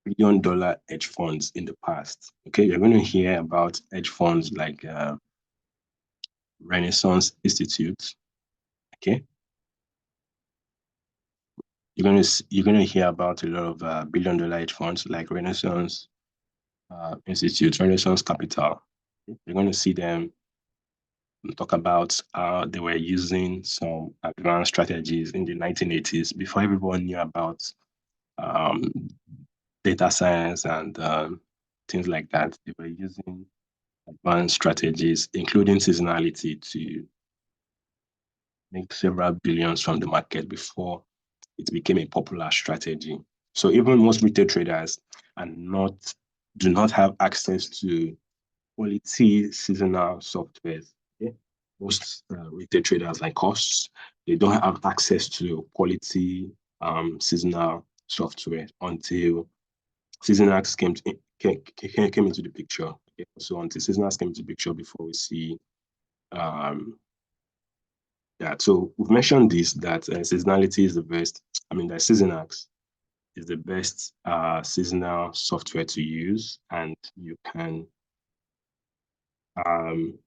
$1 billion hedge funds in the past. Okay, you're going to hear about hedge funds like Renaissance Institute. Okay, you're gonna hear about a lot of billion-dollar hedge funds like Renaissance Institute, Renaissance Capital. You're gonna see them talk about how they were using some advanced strategies in the 1980s before everyone knew about um, data science and things like that. They were using advanced strategies, including seasonality, to make several billions from the market before it became a popular strategy. So even most retail traders are not do not have access to quality seasonal software. Okay? Most retail traders like us, they don't have access to quality seasonal software until Seasonals came into the picture. Okay? So until Seasonals came into the picture before we see that. So we've mentioned this, that seasonality is the best. I mean, that Seasonals is the best seasonal software to use, and you can um,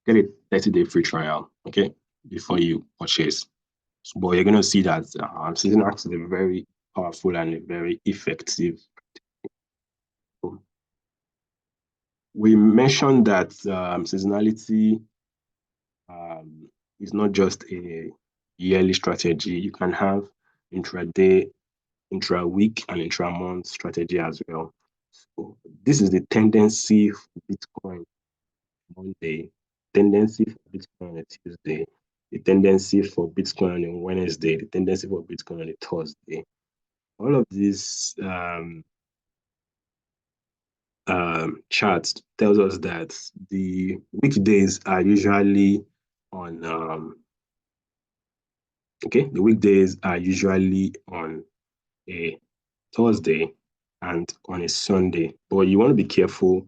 get a 30-day free trial, okay, before you purchase. But you're going to see that Seasonals is a very powerful and a very effective. We mentioned that seasonality is not just a yearly strategy. You can have intraday, intra-week, and intra-month strategy as well. So this is the tendency for Bitcoin Monday, tendency for Bitcoin on a Tuesday, the tendency for Bitcoin on a Wednesday, the tendency for Bitcoin on a Thursday. All of these charts tells us that the weekdays are usually on the weekdays are usually on a Thursday and on a Sunday, but you want to be careful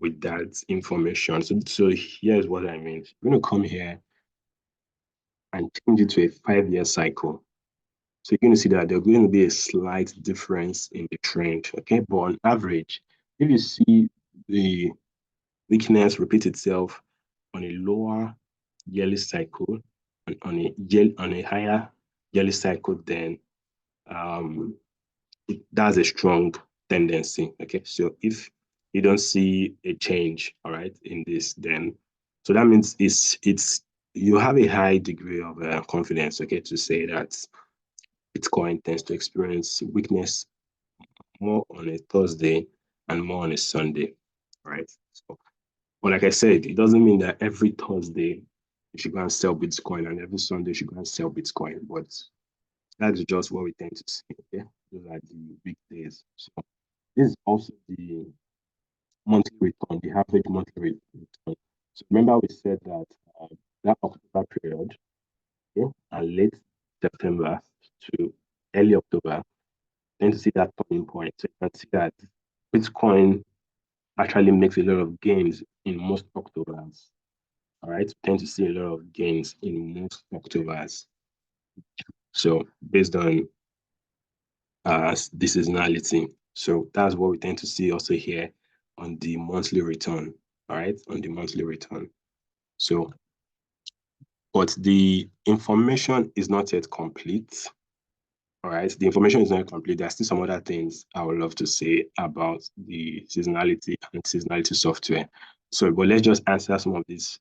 with that information. So here's what I mean. You're going to come here and change it to a 5-year cycle. So you're going to see that there's going to be a slight difference in the trend, okay? But on average, if you see the weakness repeat itself on a lower yearly cycle and on a higher yearly cycle, then um, that's a strong tendency. Okay, so if you don't see a change, all right, in this, then so that means it's you have a high degree of confidence, okay, to say that Bitcoin tends to experience weakness more on a Thursday and more on a Sunday, right? So, but like I said, it doesn't mean that every Thursday you should go and sell Bitcoin and every Sunday you should go and sell Bitcoin, but that's just what we tend to see. Okay, those are the weekdays. So this is also the monthly return, the average monthly return. So remember we said that that October period, okay, and late September to early October, tend to see that turning point. So you can see that Bitcoin actually makes a lot of gains in most Octobers. All right, we tend to see a lot of gains in most Octobers. So based on the seasonality. So that's what we tend to see also here on the monthly return. All right, on the monthly return. So, but the information is not yet complete. All right, the information is not complete. There are still some other things I would love to say about the seasonality and seasonality software. So, but let's just answer some of these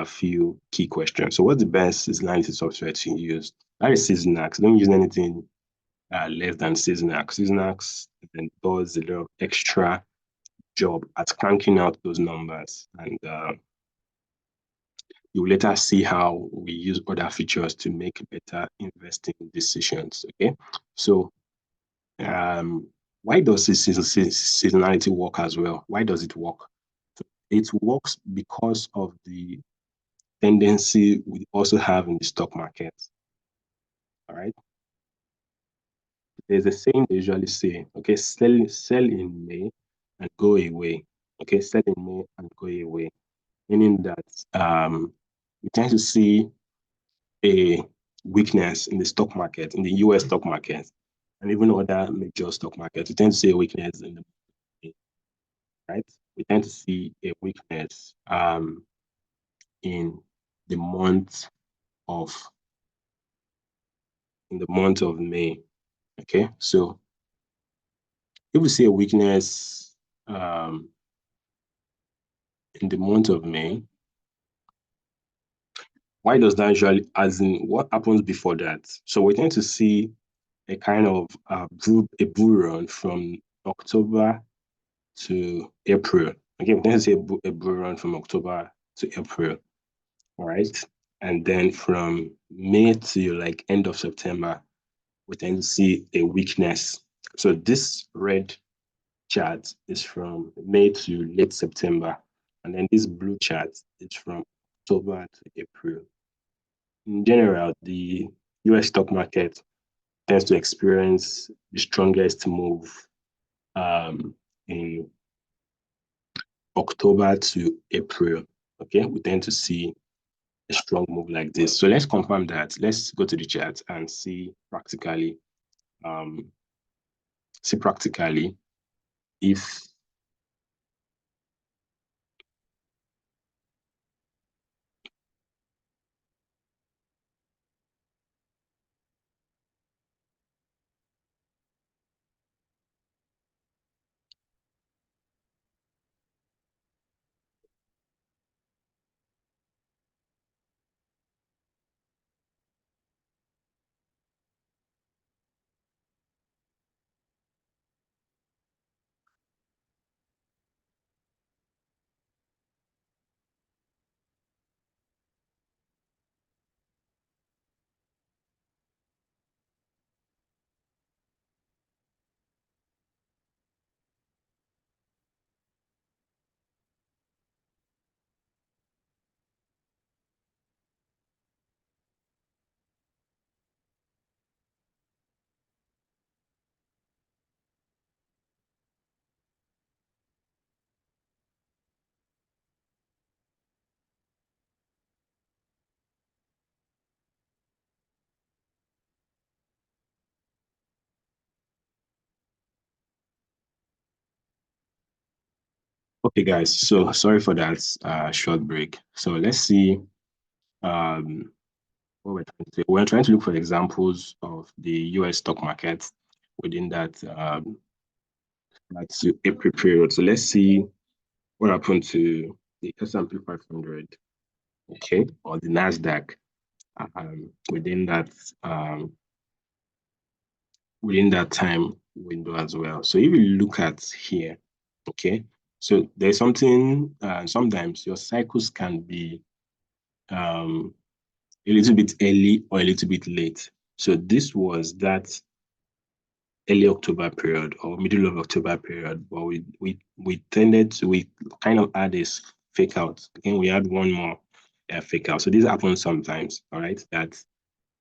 few key questions. So, what's the best seasonality software to use? That is Seasonax. Don't use anything less than Seasonax. Seasonax then does a lot of extra job at cranking out those numbers, and you will later see how we use other features to make better investing decisions. Okay, so why does this seasonality work as well? Why does it work? It works because of the tendency we also have in the stock market. All right. There's a saying they usually say, okay, sell in May and go away. Okay, sell in May and go away. Meaning that we tend to see a weakness in the stock market, in the US stock market, and even other major stock markets. We tend to see a weakness in the market, right? We tend to see a weakness in the month of in the month of May. Okay, so if we see a weakness in the month of May, why does that usually, as in what happens before that? So we tend to see a kind of bull run from October to April. Again, we tend to see a bull run from October to April, all right? And then from May to like end of September, we tend to see a weakness. So this red chart is from May to late September. And then this blue chart is from October to April. In general, the US stock market tends to experience the strongest move in October to April. Okay, we tend to see a strong move like this. So let's confirm that. Let's go to the chart and um, see practically if okay, guys. So sorry for that short break. So let's see um, what we're trying to say. We're trying to look for examples of the US stock market within that's April period. So let's see what happened to the S&P 500, okay, or the Nasdaq within um, that time window as well. So if you look at here, okay, so there's something. Sometimes your cycles can be um, a little bit early or a little bit late. So this was that early October period or middle of October period, but we kind of had this fake out. Again, we had one more fake out. So this happens sometimes, all right, that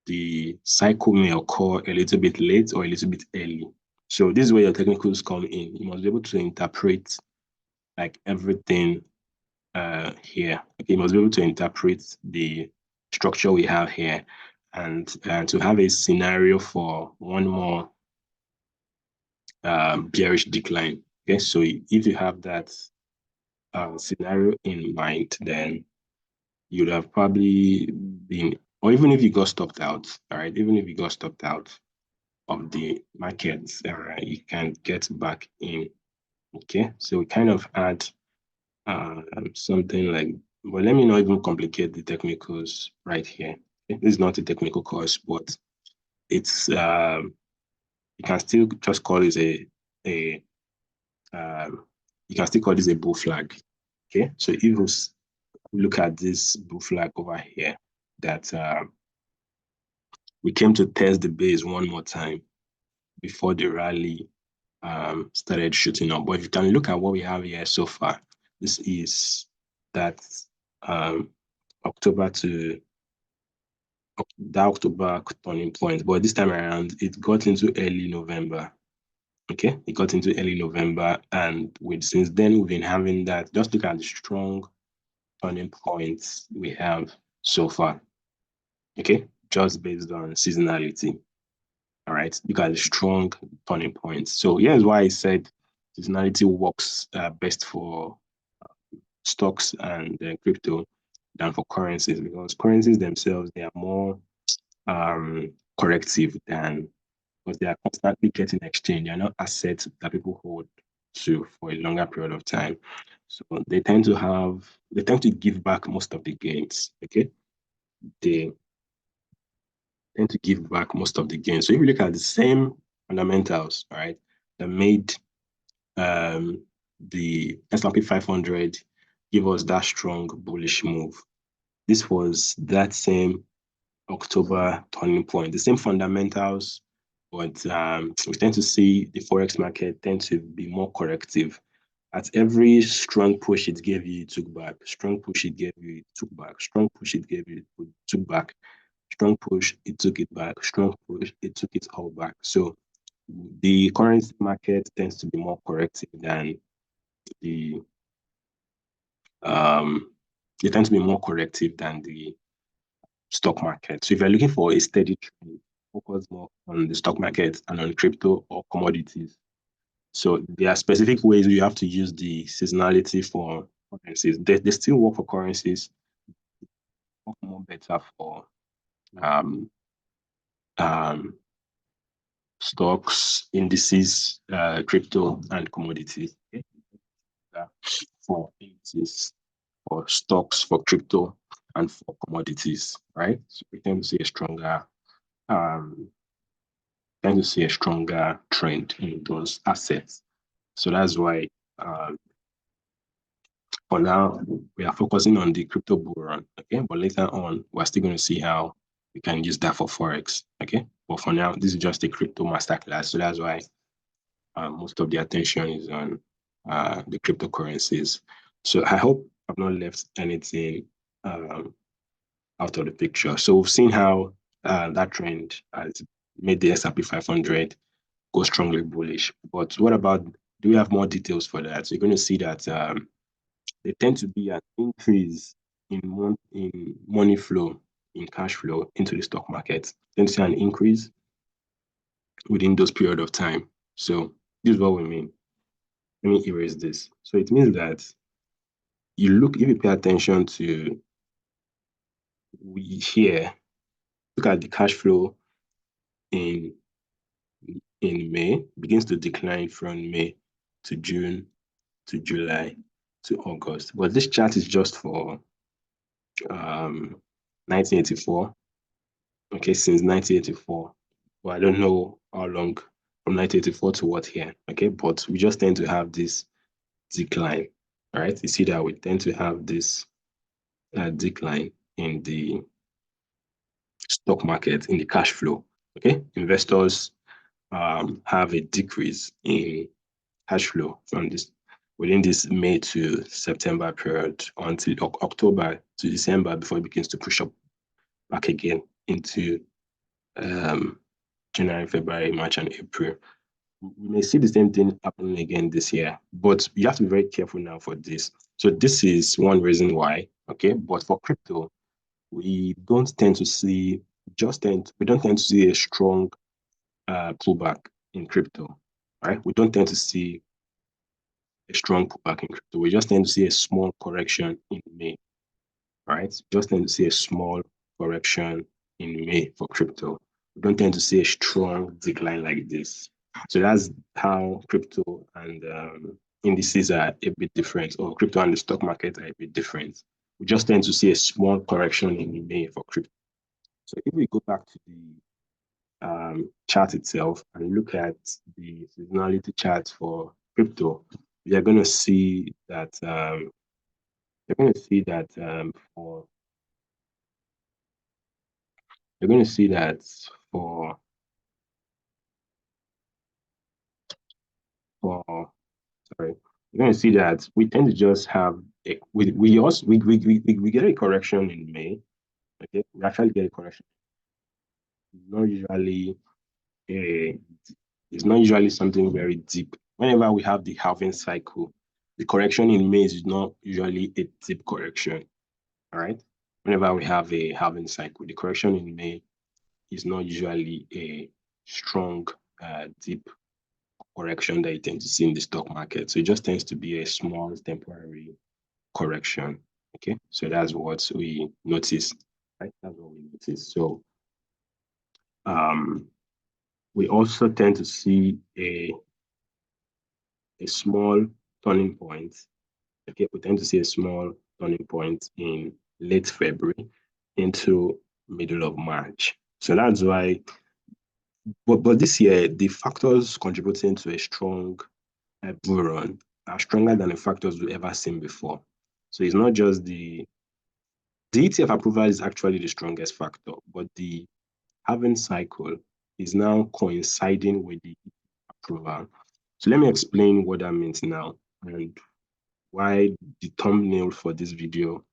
the cycle may occur a little bit late or a little bit early. So this is where your technicals come in. You must be able to interpret like everything here. Okay, you must be able to interpret the structure we have here and to have a scenario for one more bearish decline. Okay, so if you have that scenario in mind, then you'd have probably been, or even if you got stopped out, all right, even if you got stopped out of the markets, you can get back in. Okay, so we kind of add something like, well, let me not even complicate the technicals right here. Okay? This is not a technical course, but it's you can still just call this a you can still call this a bull flag. Okay, so if you look at this bull flag over here, that we came to test the base one more time before the rally started shooting up. But if you can look at what we have here so far, this is that um, October to that October turning point. But this time around, it got into early November. Okay, it got into early November, and since then we've been having that. Just look at the strong turning points we have so far. Okay, just based on seasonality. All right, look at the strong turning points. So here's why I said seasonality works best for stocks and crypto than for currencies, because currencies themselves they are more corrective than, because they are constantly getting exchanged. They are not assets that people hold to for a longer period of time. So they tend to give back most of the gains. Okay. They tend to give back most of the gains. So if you look at the same fundamentals, all right, that made the S&P 500 give us that strong bullish move. This was that same October turning point, the same fundamentals, but we tend to see the forex market tend to be more corrective. At every strong push it gave you, it took back. Strong push it gave you, it took back. Strong push it gave you, it took back. Strong push, it took it back. Strong push, it took it all back. So the currency market tends to be more corrective than the they tend to be more corrective than the stock market. So if you're looking for a steady trend, focus more on the stock market and on crypto or commodities. So there are specific ways you have to use the seasonality for currencies. They still work for currencies, work more better for um, um, stocks, indices, crypto, and commodities. Okay? For indices, for stocks, for crypto, and for commodities, right? So we tend to see a stronger um, trend in those assets. So that's why for now we are focusing on the crypto bull run, okay? But later on, we're still going to see how we can use that for forex, okay? But for now, this is just a crypto masterclass, so that's why most of the attention is on the cryptocurrencies. So I hope I've not left anything out of the picture. So we've seen how that trend has made the S&P 500 go strongly bullish. But what about, do we have more details for that? So you're going to see that there tend to be an increase in money flow, in cash flow into the stock market. Tend to see an increase within those period of time. So this is what we mean. Let me erase this. So it means that if you pay attention to here, look at the cash flow in May, begins to decline from May to June to July to August. But this chart is just for 1984. Okay, since 1984. Well, I don't know how long from 1984 to what here. Okay, but we just tend to have this decline. All right, you see that we tend to have this decline in the stock market, in the cash flow. Okay, investors have a decrease in cash flow from this within this May to September period until October to December before it begins to push up back again into January, February, March, and April. We may see the same thing happening again this year, but you have to be very careful now for this. So this is one reason why, okay? But for crypto, we don't tend to see we don't tend to see a strong pullback in crypto, right? We don't tend to see a strong pullback in crypto. We just tend to see a small correction in May, right? Just tend to see a small correction in May for crypto. We don't tend to see a strong decline like this. So that's how crypto and indices are a bit different, or crypto and the stock market are a bit different. We just tend to see a small correction in May for crypto. So if we go back to the chart itself and look at the seasonality chart for crypto, we are going to see that you're going to see that for you're going to see that for sorry, you're going to see that we tend to just have we also we get a correction in May. Okay, we actually get a correction. It's not usually a it's not usually something very deep. Whenever we have the halving cycle, the correction in May is not usually a deep correction. All right. Whenever we have a halving cycle, the correction in May is not usually a strong, deep correction that you tend to see in the stock market. So it just tends to be a small temporary correction. Okay, so that's what we notice. Right, that's what we notice. So We also tend to see a small turning point. Okay, we tend to see a small turning point in late February into middle of March. So that's why, but this year, the factors contributing to a strong bull run are stronger than the factors we've ever seen before. So it's not just the ETF approval is actually the strongest factor, but the halving cycle is now coinciding with the approval. So let me explain what that means now and why the thumbnail for this video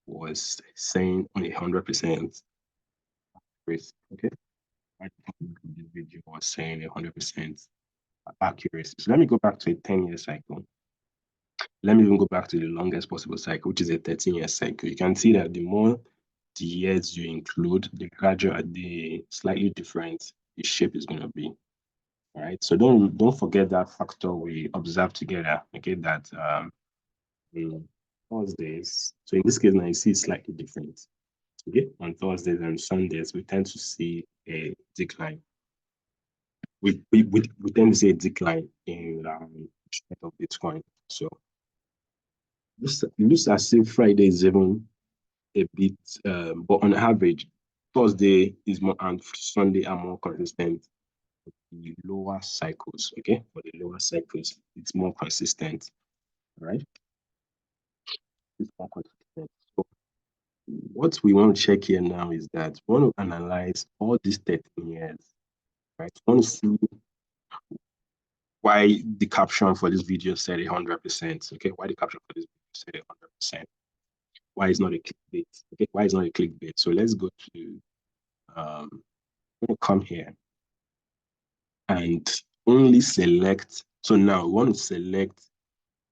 was saying 100% accuracy. Okay, why the thumbnail for this video was saying 100% accuracy. So let me go back to a 10-year cycle. Let me even go back to the longest possible cycle, which is a 13-year cycle. You can see that the more the years you include, the slightly different the shape is going to be. All right. So don't forget that factor we observed together. Okay, that in Thursdays. So in this case now you see it's slightly different. Okay, on Thursdays and Sundays we tend to see a decline. We tend to see a decline in of Bitcoin. So it looks as if Friday is even a bit, but on average, Thursday is more and Sunday are more consistent. The lower cycles, okay, for the lower cycles, it's more consistent, right? It's more consistent. So what we want to check here now is that we want to analyze all these 13 years, right? We want to see why the caption for this video said 100%, okay? Why the caption for this video said 100%. Why is not a clickbait? Okay, why is not a clickbait? So let's go to I'm gonna come here and only select. So now we want to select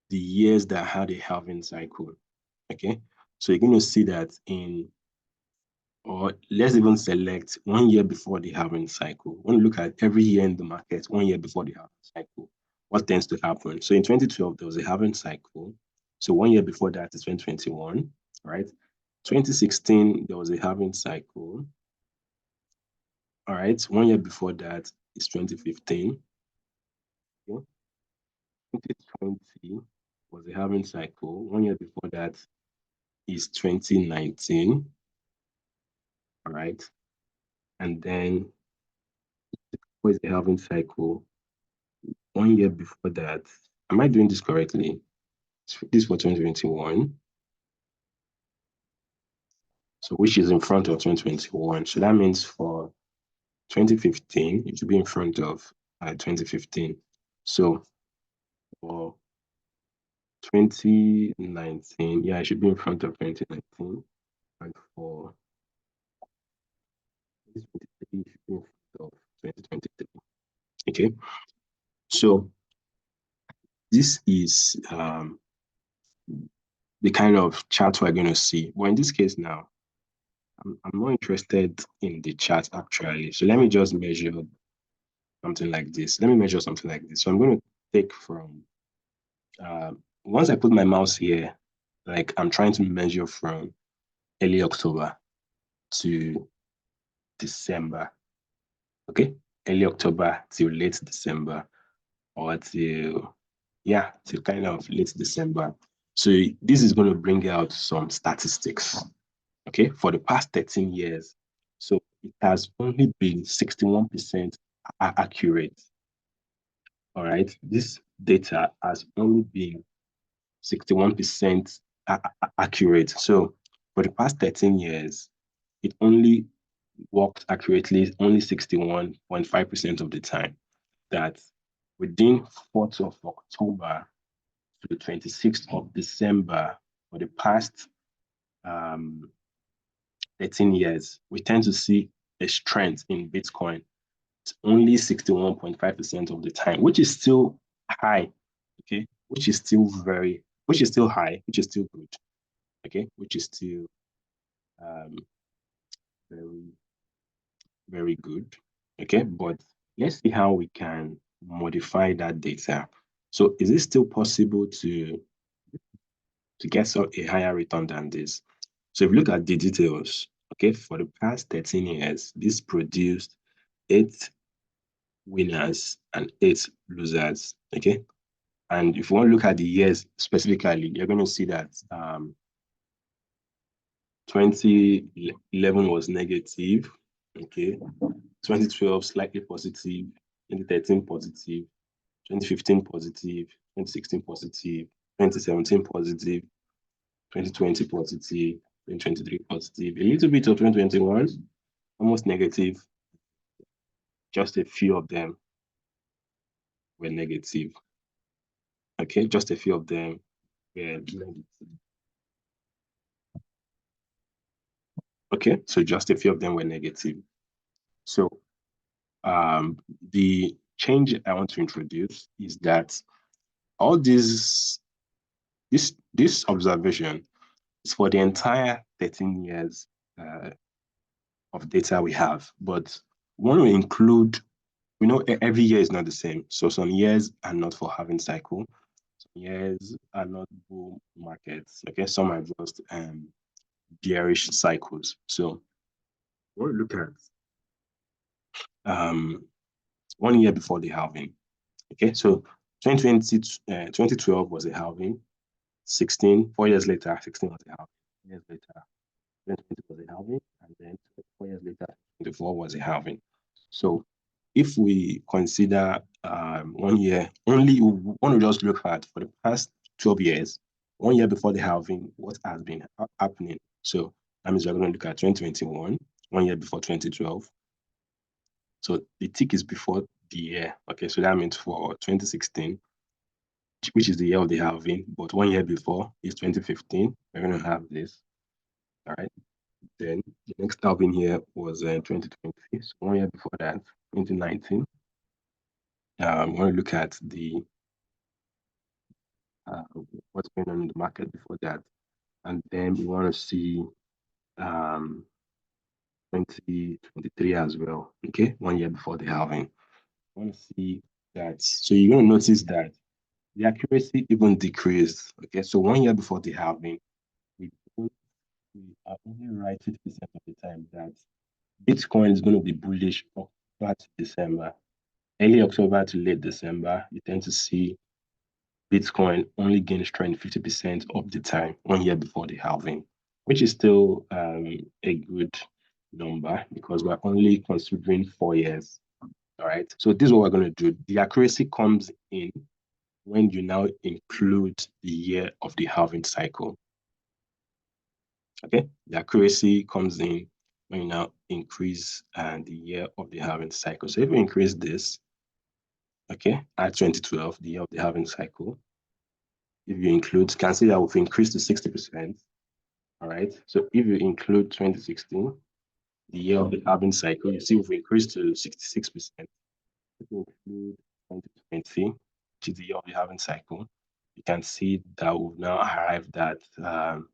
the years that had a halving cycle. Okay, so you're going to see that or let's even select 1 year before the halving cycle. We want to look at every year in the market, 1 year before the halving cycle. What tends to happen? So in 2012, there was a halving cycle. So 1 year before that is 2021, right? 2016, there was a halving cycle. All right, 1 year before that is 2015. Okay. 2020 was a halving cycle. 1 year before that is 2019. All right. And then was the halving cycle. 1 year before that. Am I doing this correctly? This for 2021. So which is in front of 2021. So that means for 2015, it should be in front of 2015. So for 2019, yeah, it should be in front of 2019. And for 2023, it should be in front of 2023. Okay. So this is the kind of chart we're going to see. Well, in this case now, I'm more interested in the chart actually. So let me just measure something like this. Let me measure something like this. So I'm going to take from, once I put my mouse here, like I'm trying to measure from early October to December. Okay. Early October till late December or till kind of late December. So this is going to bring out some statistics, okay, for the past 13 years. So it has only been 61% accurate. All right. This data has only been 61% accurate. So for the past 13 years, it only worked accurately only 61.5% of the time. That within 4th of October to the 26th of December for the past 13 years, we tend to see a strength in Bitcoin. It's only 61.5% of the time, which is still high, okay? Which is still high, which is still good, okay? Which is still um, very, very good, okay? But let's see how we can modify that data. So is it still possible to get a higher return than this? So if you look at the details, okay, for the past 13 years, this produced 8 winners and 8 losers. Okay. And if you want to look at the years specifically, you're going to see that 2011 was negative. Okay. 2012 slightly positive. 2013 positive. 2015 positive. 2016 positive. 2017 positive. 2020 positive. 2023 positive. A little bit of 2021, almost negative. Just a few of them were negative. Okay, just a few of them were negative. Okay, so just a few of them were negative. So the change I want to introduce is that all this observation is for the entire 13 years of data we have, but we want to include, we know every year is not the same. So some years are not for halving cycle. Some years are not bull markets. Okay, some are just bearish cycles. So we'll look at 1 year before the halving. Okay, so 2012 was a halving. 4 years later, 16 was a halving. 4 years later, 2020 was a halving, and then 4 years later, 24 was a halving. So if we consider 1 year, only we want to just look at for the past 12 years, 1 year before the halving, what has been happening. So that means we're going to look at 2021, 1 year before 2012. So the tick is before the year. Okay, so that means for 2016, which is the year of the halving, but 1 year before is 2015. We're going to have this. All right. Then the next halving here was 2020. So 1 year before that, 2019. We want to look at the what's going on in the market before that, and then we want to see 2023 as well. Okay, 1 year before the halving. I want to see that. So you're going to notice that the accuracy even decreased. Okay, so 1 year before the halving, we are only right 50% of the time that Bitcoin is going to be bullish October to December. Early October to late December, you tend to see Bitcoin only gain strength 50% of the time, 1 year before the halving, which is still a good number because we're only considering 4 years. All right. So this is what we're going to do. The accuracy comes in when you now include the year of the halving cycle. Okay. The accuracy comes in when you now increase the year of the halving cycle. So if we increase this, okay, at 2012, the year of the halving cycle, if you include, can see that we've increased to 60%. All right. So if you include 2016, the year of the halving cycle, you see we've increased to 66%. If you include 2020, which is the year of the halving cycle, you can see that we've now arrived at 71%.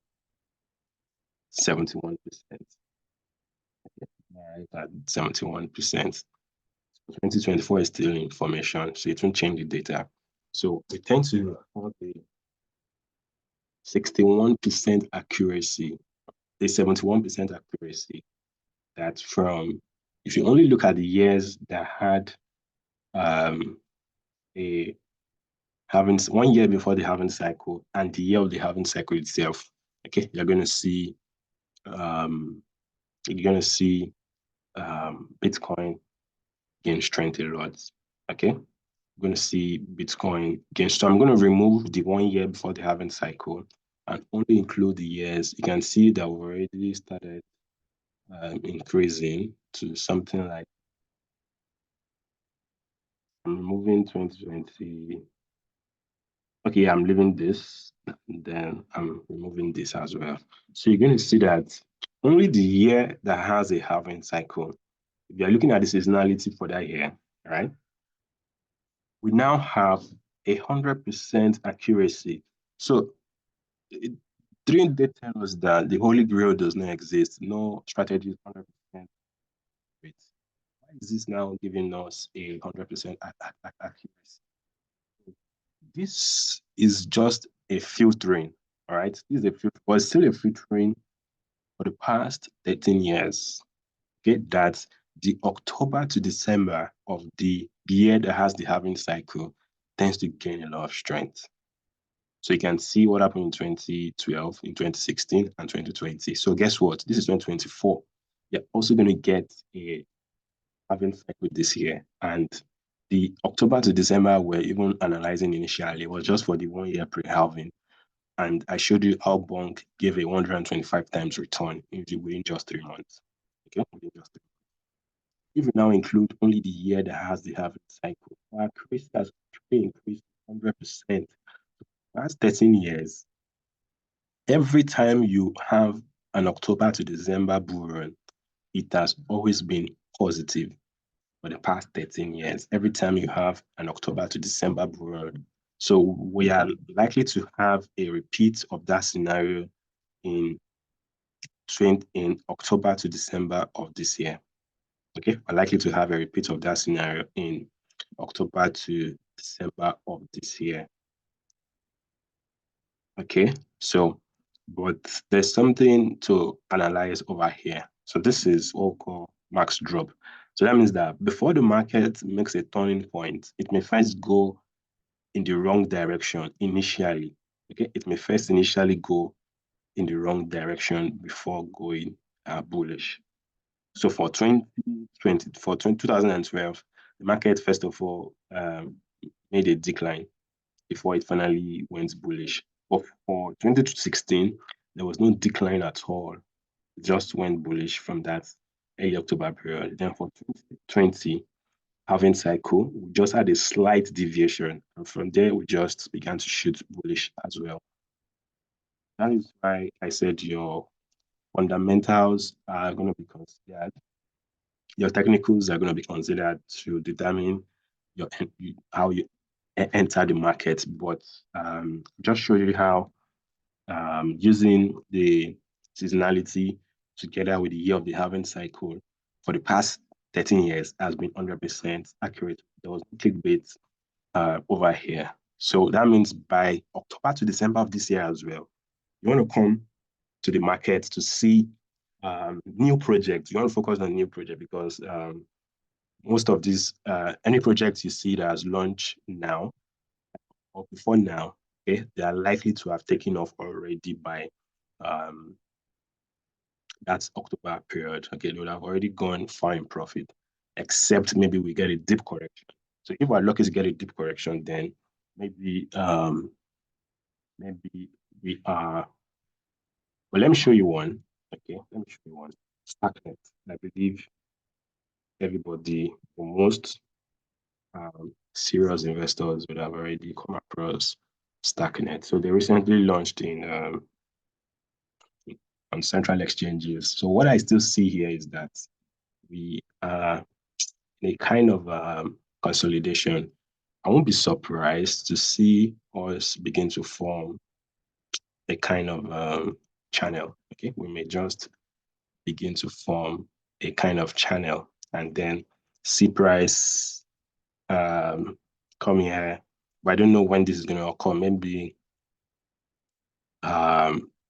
Arrived at 71%. 2024 is still in formation, so it won't change the data. So we tend to have a 61% accuracy, a 71% accuracy. That's from, if you only look at the years that had a halving 1 year before the halving cycle and the year of the halving cycle itself, okay, you're going to see Bitcoin gain strength a lot. Okay, we're going to see Bitcoin gain. So I'm going to remove the 1 year before the halving cycle and only include the years. You can see that we already started increasing to something like, I'm removing 2020. Okay, I'm leaving this, and then I'm removing this as well. So you're going to see that only the year that has a halving cycle, if you're looking at the seasonality for that year, right? We now have 100% accuracy. So during they tell us that the Holy Grail does not exist, no strategy is 100% accurate. Why is this now giving us 100% accuracy? This is just a filtering, all right? This is a filter, but still a filtering for the past 13 years. Okay, that the October to December of the year that has the halving cycle tends to gain a lot of strength. So you can see what happened in 2012, in 2016, and 2020. So guess what? This is 2024. You're also going to get a halving cycle this year. And the October to December we're even analyzing initially was just for the 1 year pre-halving. And I showed you how Bonk gave a 125 times return within just 3 months. Okay, within just 3 months. If we now include only the year that has the halving cycle, our accuracy has increased 100%. That's 13 years. Every time you have an October to December bull run, it has always been positive for the past 13 years. Every time you have an October to December bull run. So we are likely to have a repeat of that scenario in October to December of this year. Okay, we're likely to have a repeat of that scenario in October to December of this year. Okay, so but there's something to analyze over here. So this is what we call max drop. So that means that before the market makes a turning point, it may first go in the wrong direction initially. Okay, it may first initially go in the wrong direction before going bullish. So for 2012, the market first of all made a decline before it finally went bullish. But for 2016, there was no decline at all. It just went bullish from that early October period. Then for 2020, halving cycle, we just had a slight deviation. And from there, we just began to shoot bullish as well. That is why I said your fundamentals are going to be considered. Your technicals are going to be considered to determine how you enter the market. But just show you how using the seasonality together with the year of the halving cycle for the past 13 years has been 100% accurate. There was no clickbait over here. So that means by October to December of this year as well, you want to come to the market to see new projects. You want to focus on new project because most of these, any projects you see that has launched now or before now, okay, they are likely to have taken off already by that October period. Okay, they would have already gone far in profit, except maybe we get a deep correction. So if we're lucky to get a deep correction, then maybe maybe we are. Well, let me show you one. Okay, let me show you one. Stacknet. I believe everybody, most serious investors would have already come across Stacknet. So they recently launched on central exchanges. So what I still see here is that we are in a kind of consolidation. I won't be surprised to see us begin to form a kind of channel. Okay, we may just begin to form a kind of channel and then see price come here. But I don't know when this is going to occur. Maybe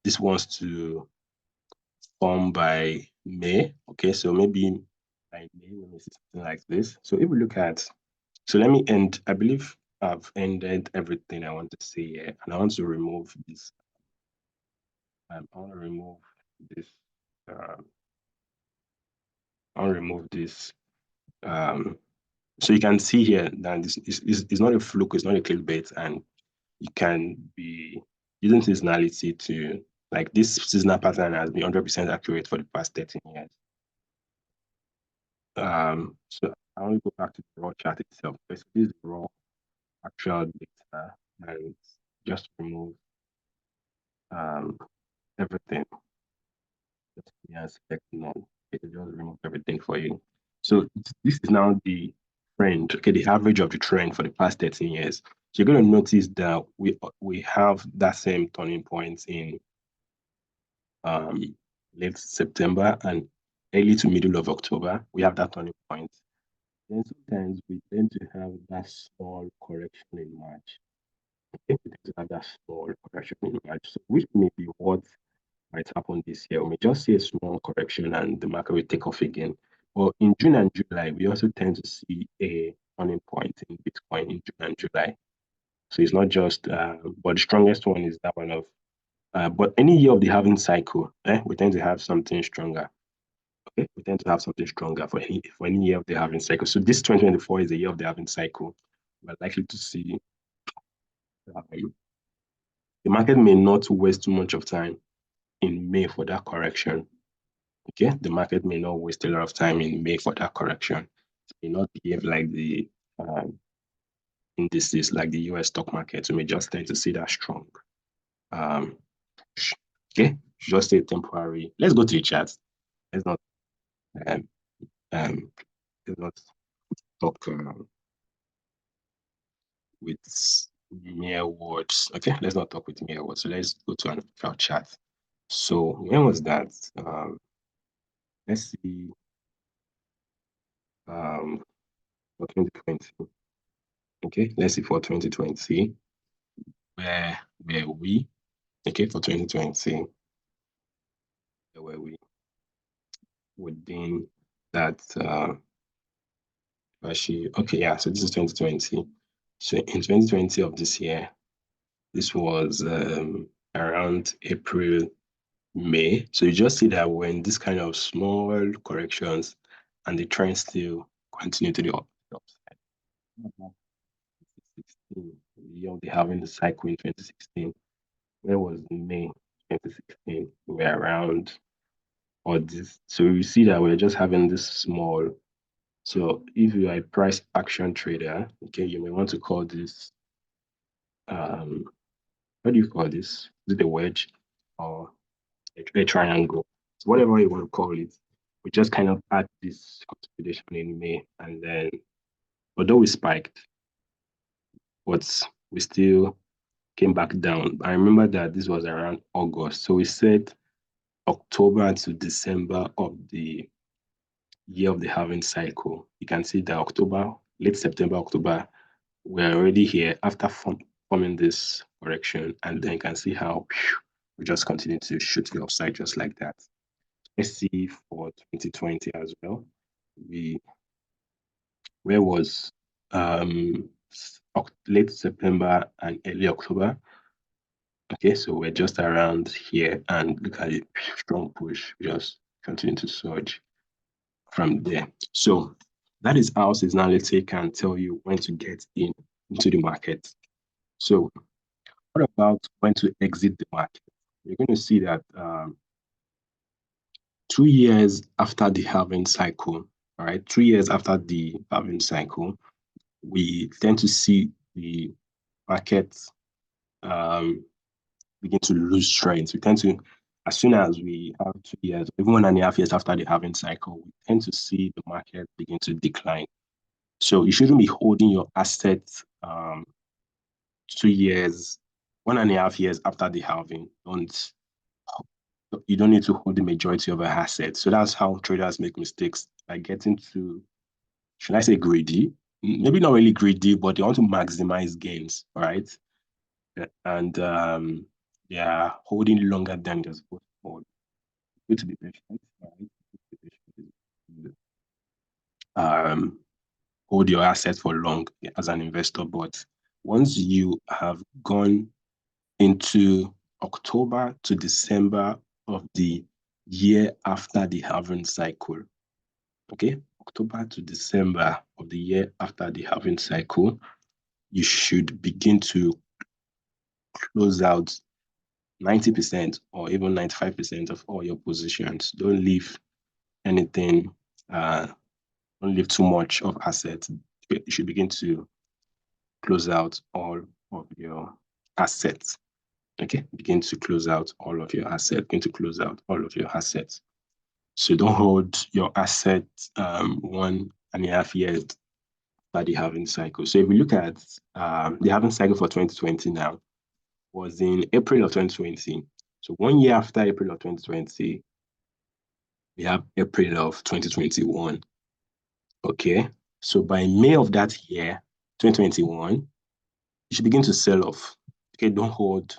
this wants to form by May. Okay, so maybe by May, let me see something like this. So if we look at, so let me end, I believe I've ended everything I want to say here, and I want to remove this. I want to remove this. I want to remove this. So you can see here that this is not a fluke, it's not a clickbait, and you can be using seasonality to, like, this seasonal pattern has been 100% accurate for the past 13 years. So I want to go back to the raw chart itself. This is raw actual data and just remove everything. Just select none. It will just remove everything for you. So this is now the trend, okay, the average of the trend for the past 13 years. So you're going to notice that we have that same turning point in late September and early to middle of October. We have that turning point. Then sometimes we tend to have that small correction in March. Okay, we tend to have that small correction in March, so which may be what might happen this year. We may just see a small correction and the market will take off again. Well, in June and July, we also tend to see a turning point in Bitcoin in June and July. So it's not just, but the strongest one is that one of, but any year of the halving cycle, we tend to have something stronger. Okay, we tend to have something stronger for any year of the halving cycle. So this 2024 is the year of the halving cycle. We're likely to see the market may not waste too much of time in May for that correction. Okay, the market may not waste a lot of time in May for that correction. It may not behave like the indices, like the US stock market. We may just tend to see that strong. Um, okay, just a temporary. Let's go to the chart. Let's not um, um let's not talk with mere words. Okay, let's not talk with mere words. So let's go to an actual chart. So when was that? Let's see. For 2020. Okay, let's see for 2020. Where were we? Okay, for 2020, where were we? Within that actually, okay, yeah, so this is 2020. So in 2020 of this year, this was around April, May. So you just see that when this kind of small corrections and the trend still continue to the upside. 2016, the year of the halving cycle in 2016. Where was May 2016? We're around or this. So you see that we're just having this small. So if you are a price action trader, okay, you may want to call this what do you call this? Is it a wedge or a triangle? So whatever you want to call it, we just kind of add this consolidation in May, and then although we spiked, but we still came back down. I remember that this was around August. So we said October to December of the year of the halving cycle. You can see that October, late September, October, we're already here after forming this correction. And then you can see how we just continue to shoot the upside just like that. Let's see for 2020 as well. We where was late September and early October. Okay, so we're just around here and look at it, strong push, just continue to surge from there. So that is how seasonality can tell you when to get into the market. So what about when to exit the market? You're going to see that 2 years after the halving cycle, all right, 3 years after the halving cycle, we tend to see the market begin to lose strength. We tend to, as soon as we have 2 years, even 1.5 years after the halving cycle, we tend to see the market begin to decline. So you shouldn't be holding your assets 2 years, 1.5 years after the halving. You don't need to hold the majority of your assets. So that's how traders make mistakes, like getting to, should I say greedy? Maybe not really greedy, but they want to maximize gains, all right? And they are holding longer than they're supposed to hold. Good to be patient, right? Hold your assets for long as an investor. But once you have gone into October to December of the year after the halving cycle, okay, October to December of the year after the halving cycle, you should begin to close out 90% or even 95% of all your positions. Don't leave anything, don't leave too much of assets. You should begin to close out all of your assets. Okay, begin to close out all of your assets. Begin to close out all of your assets. So don't hold your assets 1.5 years by the halving cycle. So if we look at the halving cycle for 2020 now, was in April of 2020. So 1 year after April of 2020, we have April of 2021. Okay, so by May of that year, 2021, you should begin to sell off. Okay, don't hold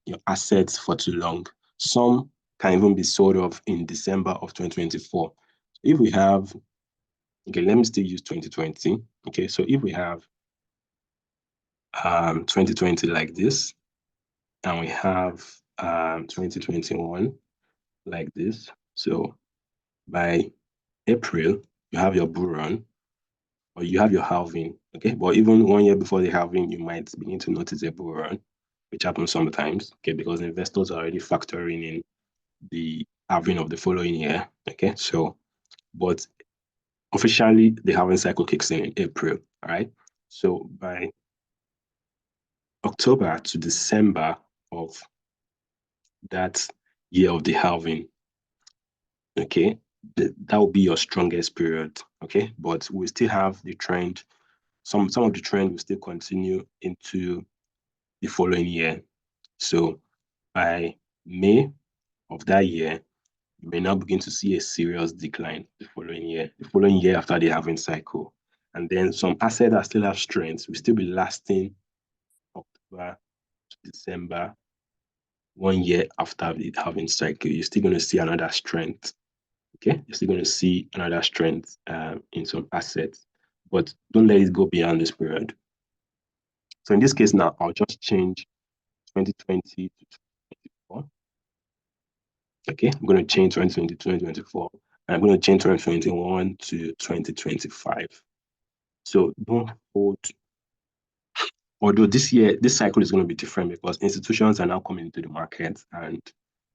your assets for too long. Some can even be sold off in December of 2024. If we have, okay, let me still use 2020. Okay, so if we have 2020 like this, and we have 2021 like this. So by April, you have your bull run, or you have your halving. Okay, but even 1 year before the halving, you might begin to notice a bull run, which happens sometimes. Okay, because investors are already factoring in the halving of the following year. Okay, so but officially the halving cycle kicks in April. All right, so by October to December of that year of the halving, okay, that will be your strongest period. Okay, but we still have the trend. Some of the trend will still continue into the following year. So by May of that year, you may now begin to see a serious decline the following year after the halving cycle. And then some assets that still have strength will still be lasting October to December, 1 year after the halving cycle. You're still going to see another strength. Okay, you're still going to see another strength in some assets, but don't let it go beyond this period. So in this case now, I'll just change 2020 to 2024. Okay, I'm going to change 2020 to 2024. And I'm going to change 2021 to 2025. So don't hold, although this year, this cycle is going to be different because institutions are now coming into the market and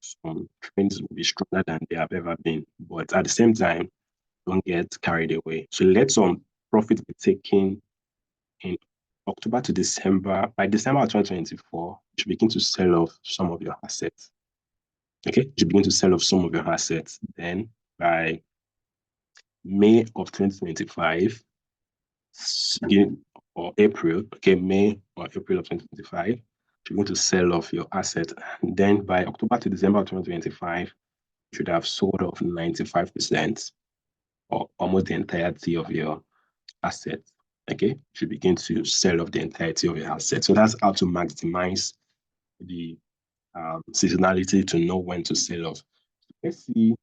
some trends will be stronger than they have ever been. But at the same time, don't get carried away. So let some profit be taken in October to December. By December 2024, you should begin to sell off some of your assets. Okay, you begin to sell off some of your assets. Then by May of 2025, or April, okay, May or April of 2025, you're going to sell off your asset. And then by October to December of 2025, you should have sold off 95% or almost the entirety of your assets. Okay, you should begin to sell off the entirety of your assets. So that's how to maximize the seasonality to know when to sell off. Let's see.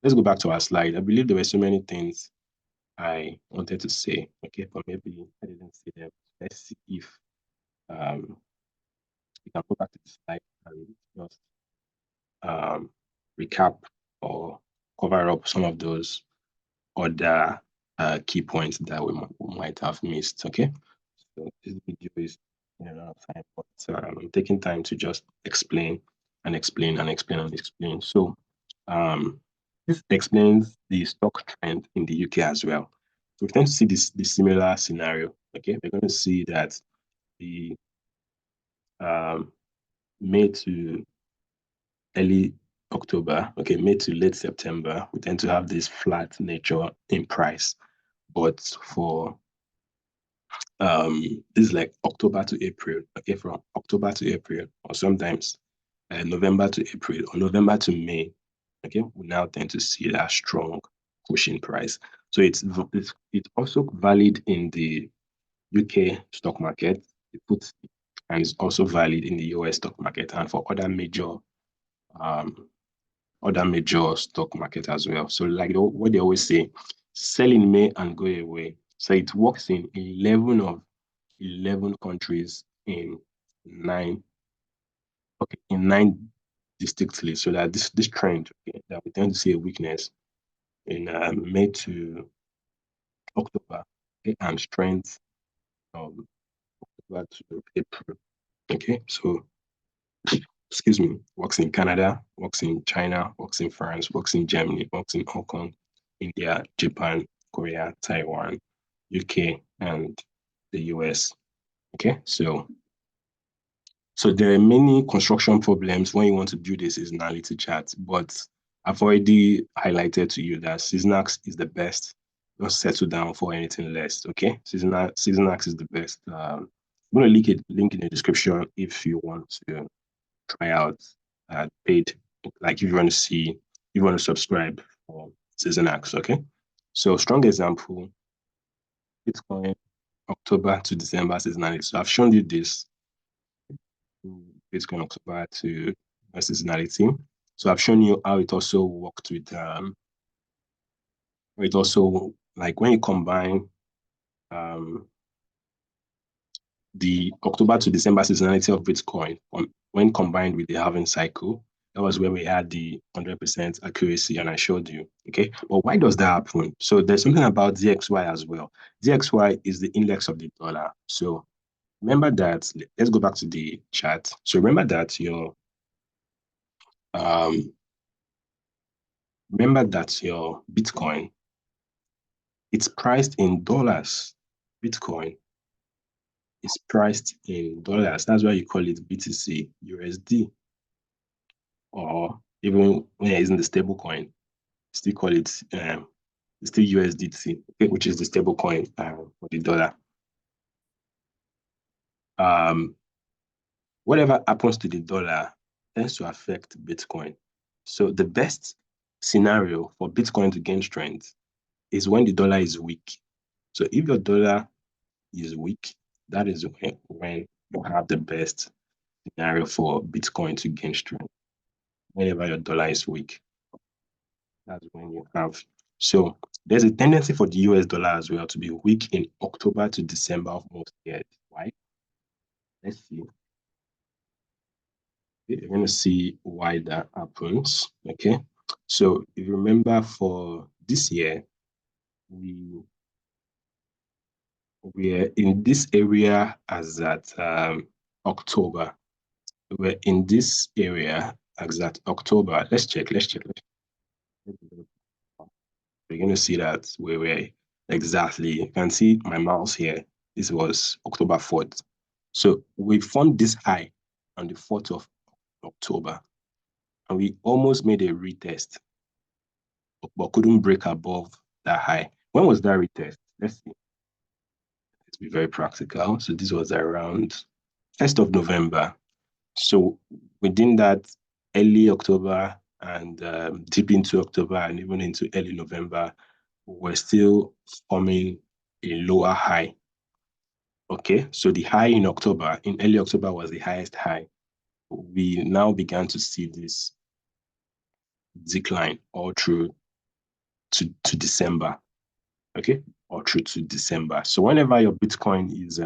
Let's go back to our slide. I believe there were so many things I wanted to say. Okay, but maybe I didn't see them. Let's see if we can go back to the slide and just um, recap or cover up some of those other key points that we might have missed. Okay, so this video is in a lot of time, but I'm taking time to just explain and explain and explain and explain. So this explains the stock trend in the UK as well. So we tend to see this similar scenario. Okay, we're going to see that the um, May to early October, okay, May to late September, we tend to have this flat nature in price. But for this is like October to April, okay, from October to April, or sometimes November to April, or November to May, okay, we now tend to see that strong pushing price. So it's also valid in the UK stock market, and it's also valid in the US stock market and for um, other major stock market as well. So like what they always say, sell in May and go away. So it works in 11 countries in nine, okay, in 9 distinctly. So that this trend, okay, that we tend to see a weakness in May to October, okay, and strength from October to April. Okay, so excuse me, works in Canada, works in China, works in France, works in Germany, works in Hong Kong, India, Japan, Korea, Taiwan, UK, and the US. Okay, so there are many construction problems when you want to build a seasonality chart, but I've already highlighted to you that Seasonax is the best. Don't settle down for anything less. Okay, Seasonax is the best. I'm gonna link in the description if you want to try out paid, like if you want to see, you want to subscribe for Season X, okay? So strong example, Bitcoin, October to December seasonality. So I've shown you this, Bitcoin October to seasonality. So I've shown you how it also worked with It also, like when you combine um, the October to December seasonality of Bitcoin, when combined with the halving cycle, that was where we had the 100% accuracy, and I showed you. Okay, but why does that happen? So there's something about DXY as well. DXY is the index of the dollar. So remember that. Let's go back to the chart. So um, remember that your Bitcoin, it's priced in dollars. Bitcoin is priced in dollars. That's why you call it BTC USD, or even when it isn't the stable coin, still call it it's still USDT, okay, which is the stable coin for the dollar. Um, Whatever happens to the dollar tends to affect Bitcoin. So the best scenario for Bitcoin to gain strength is when the dollar is weak. So if your dollar is weak, that is when you have the best scenario for Bitcoin to gain strength. Whenever your dollar is weak, that's when you have. So there's a tendency for the US dollar as well to be weak in October to December of most years. Why? Let's see. You're going to see why that happens. Okay. So if you remember for this year, we were in this area as at October. We're in this area as at October. Let's check. Let's check. We're going to see that we were exactly. You can see my mouse here. This was October 4th. So we found this high on the 4th of October, and we almost made a retest, but couldn't break above that high. When was that retest? Let's see. Let's be very practical. So this was around 1st of November. So within that early October and deep into October and even into early November, we're still forming a lower high. Okay, so the high in October, in early October, was the highest high. We now began to see this decline all through to December. Okay, all through to December. So whenever your Bitcoin is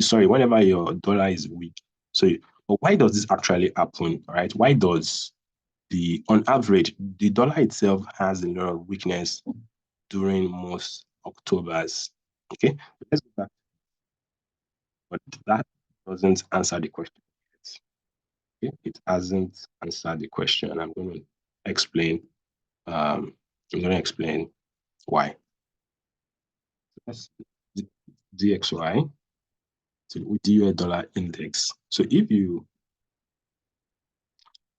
sorry, whenever your dollar is weak. So, but why does this actually happen? Right? Why does on average, the dollar itself has a lot of weakness during most Octobers. Okay, let's go back. But that doesn't answer the question yet. Okay, it hasn't answered the question, and I'm going to explain. I'm going to explain why. That's DXY, so with the US dollar index. So if you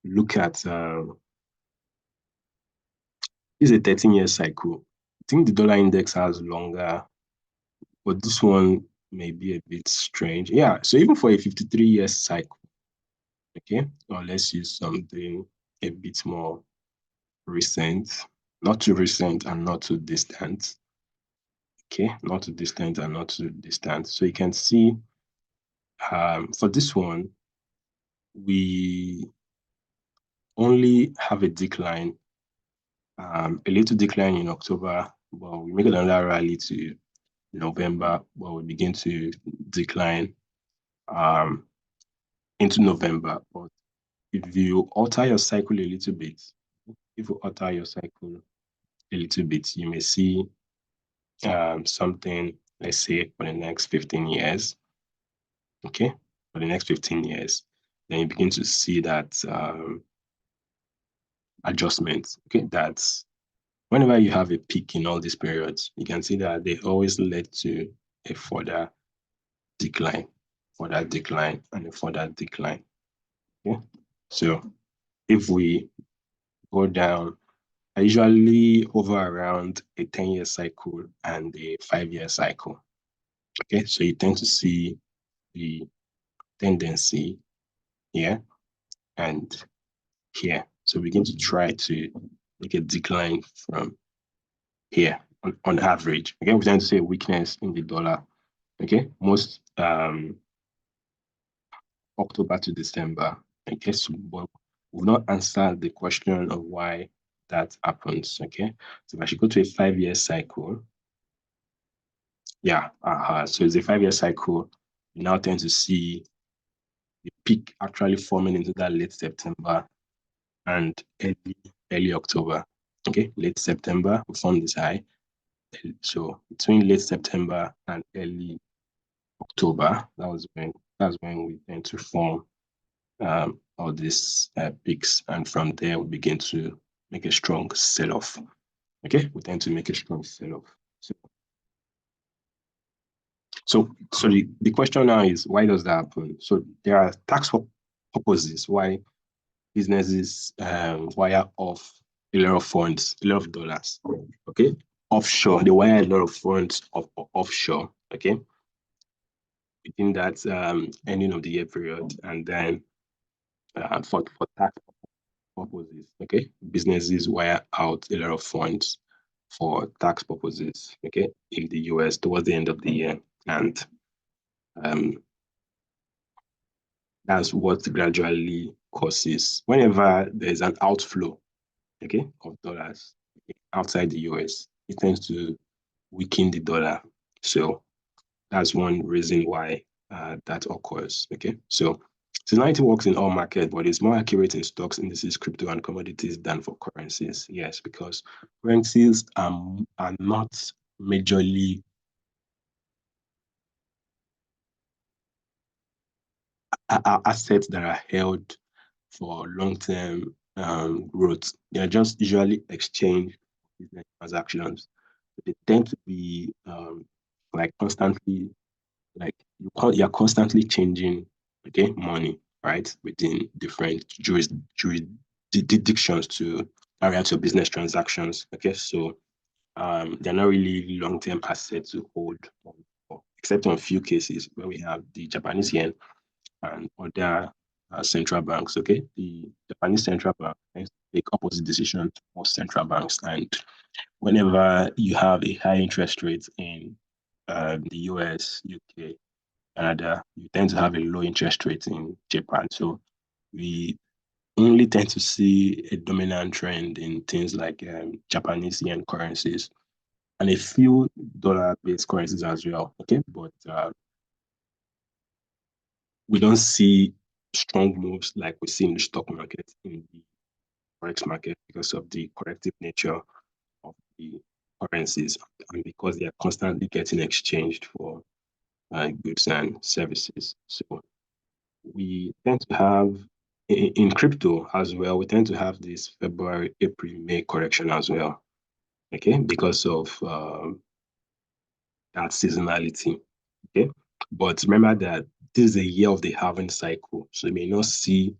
look at this is a 13-year cycle. I think the dollar index has longer, but this one may be a bit strange. Yeah, so even for a 53-year cycle, okay, or let's use something a bit more recent, not too recent and not too distant. Okay, not too distant and not too distant. So you can see for this one, we only have a decline, a little decline in October, but we make another rally to November, but we begin to decline um, into November. But if you alter your cycle a little bit, if you alter your cycle a little bit, you may see something, let's say, for the next 15 years. Okay, for the next 15 years, then you begin to see that adjustment. Okay, that's whenever you have a peak in all these periods, you can see that they always led to a further decline, and a further decline. Okay, so if we go down, I usually hover around a 10-year cycle and a 5-year cycle. Okay, so you tend to see the tendency here and here. So begin to try to make a decline from here on average. Again, we tend to see a weakness in the dollar. Okay, most October to December. I guess, but we've not answered the question of why that happens. Okay, so if I should go to a 5-year cycle, yeah, so it's a 5-year cycle. You now tend to see the peak actually forming into that late September and early October. Okay, late September we form this high. So between late September and early October, that's when we tend to form all these peaks, and from there we begin to make a strong sell-off. Okay, we tend to make a strong sell-off. So the question now is, why does that happen? So there are tax purposes why businesses wire off a lot of funds, a lot of dollars. Okay, offshore, they wire a lot of funds offshore. Okay, within that ending of the year period, and then for tax purposes. Okay, businesses wire out a lot of funds for tax purposes. Okay, in the US towards the end of the year, and um, that's what gradually causes whenever there's an outflow, okay, of dollars outside the US, it tends to weaken the dollar. So that's one reason why that occurs. Okay, so seasonality works in all markets, but it's more accurate in stocks, indices, crypto, and commodities than for currencies. Yes, because currencies are not majorly assets that are held for long-term growth. They are just usually exchanged business transactions. They tend to be like constantly, like you're constantly changing, okay, money, right, within different jurisdictions to carry out your business transactions. Okay, so they're not really long-term assets to hold on for, except on a few cases where we have the Japanese yen and other central banks. Okay, the Japanese central bank tends to take opposite decisions to most central banks, and whenever you have a high interest rate in the US, UK, Canada, you tend to have a low interest rate in Japan. So we only tend to see a dominant trend in things like Japanese yen currencies and a few dollar-based currencies as well. Okay, but we don't see strong moves like we see in the stock market, in the forex market, because of the corrective nature of the currencies and because they are constantly getting exchanged for goods and services. So we tend to have in crypto as well, we tend to have this February, April, May correction as well. Okay, because of that seasonality. Okay, but remember that this is a year of the halving cycle, so you may not see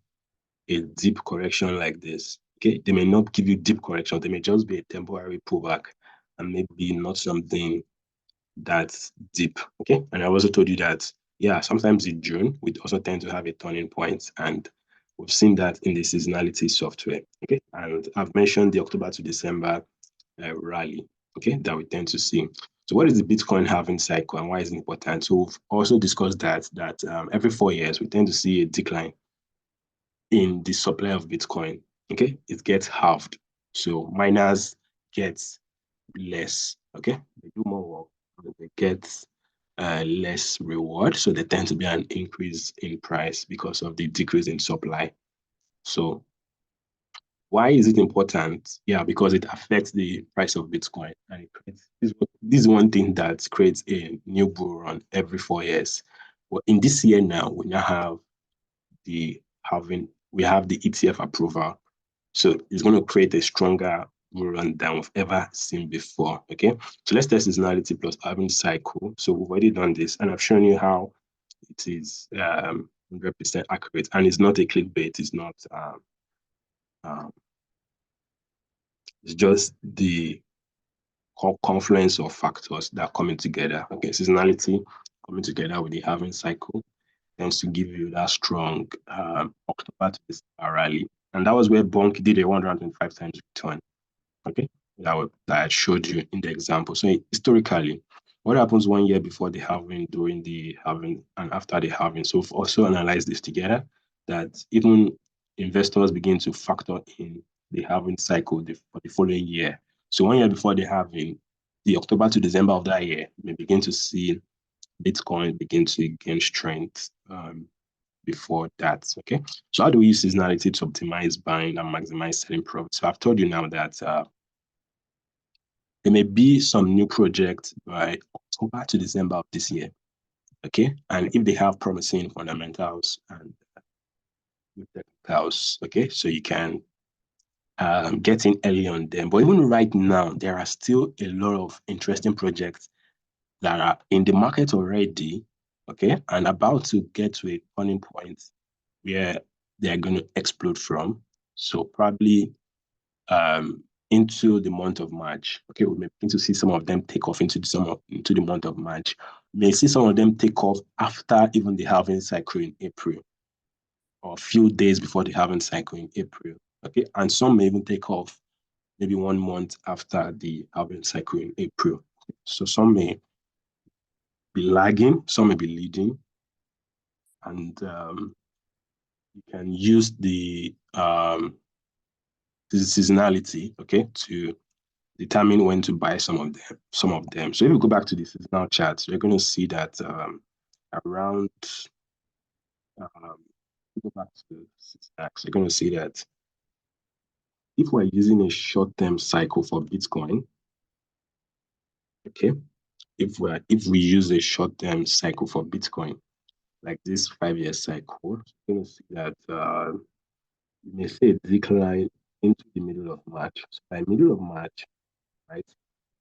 a deep correction like this. Okay, they may not give you deep correction, they may just be a temporary pullback and maybe not something that's deep. Okay, and I also told you that, yeah, sometimes in June we also tend to have a turning point, and we've seen that in the seasonality software. Okay, and I've mentioned the October to December rally. Okay, that we tend to see. So what is the Bitcoin halving cycle and why is it important? So we've also discussed that every 4 years we tend to see a decline in the supply of Bitcoin. Okay, it gets halved. So miners get less. Okay, they do more work, but they get less reward. So there tends to be an increase in price because of the decrease in supply. So why is it important? Yeah, because it affects the price of Bitcoin, and it creates this is one thing that creates a new bull run every 4 years. Well, in this year now, we now have we have the ETF approval, so it's going to create a stronger bull run than we've ever seen before. Okay, so let's test seasonality plus halving cycle. So we've already done this, and I've shown you how it is 100% accurate, and it's not a clickbait. It's not. Um, it's just the confluence of factors that are coming together. Okay, seasonality coming together with the halving cycle tends to give you that strong October to December rally. And that was where Bonk did a 105 times return. Okay, that I showed you in the example. So historically, what happens 1 year before the halving, during the halving, and after the halving? So we've also analyzed this together, that even investors begin to factor in the halving cycle, for the following year. So 1 year before the halving, the October to December of that year, we begin to see Bitcoin begin to gain strength before that. Okay. So how do we use seasonality to optimize buying and maximize selling profits? So I've told you now that there may be some new projects by October to December of this year. Okay. And if they have promising fundamentals and technicals, okay, so you can get in early on them. But even right now, there are still a lot of interesting projects that are in the market already, okay, and about to get to a turning point where they're going to explode from. So probably into the month of March, okay, we may begin to see some of them take off into the month of March. We may see some of them take off after even the halving cycle in April, or a few days before the halving cycle in April, okay, and some may even take off maybe 1 month after the halving cycle in April. So some may be lagging, some may be leading, and you can use the seasonality, okay, to determine when to buy some of them. So if you go back to the seasonal charts, you're going to see that around go back to stacks, you're going to see that if we're using a short-term cycle for Bitcoin, okay, if we use a short-term cycle for Bitcoin, like this 5-year cycle, you're going to see that you may see a decline into the middle of March. So by middle of March, right,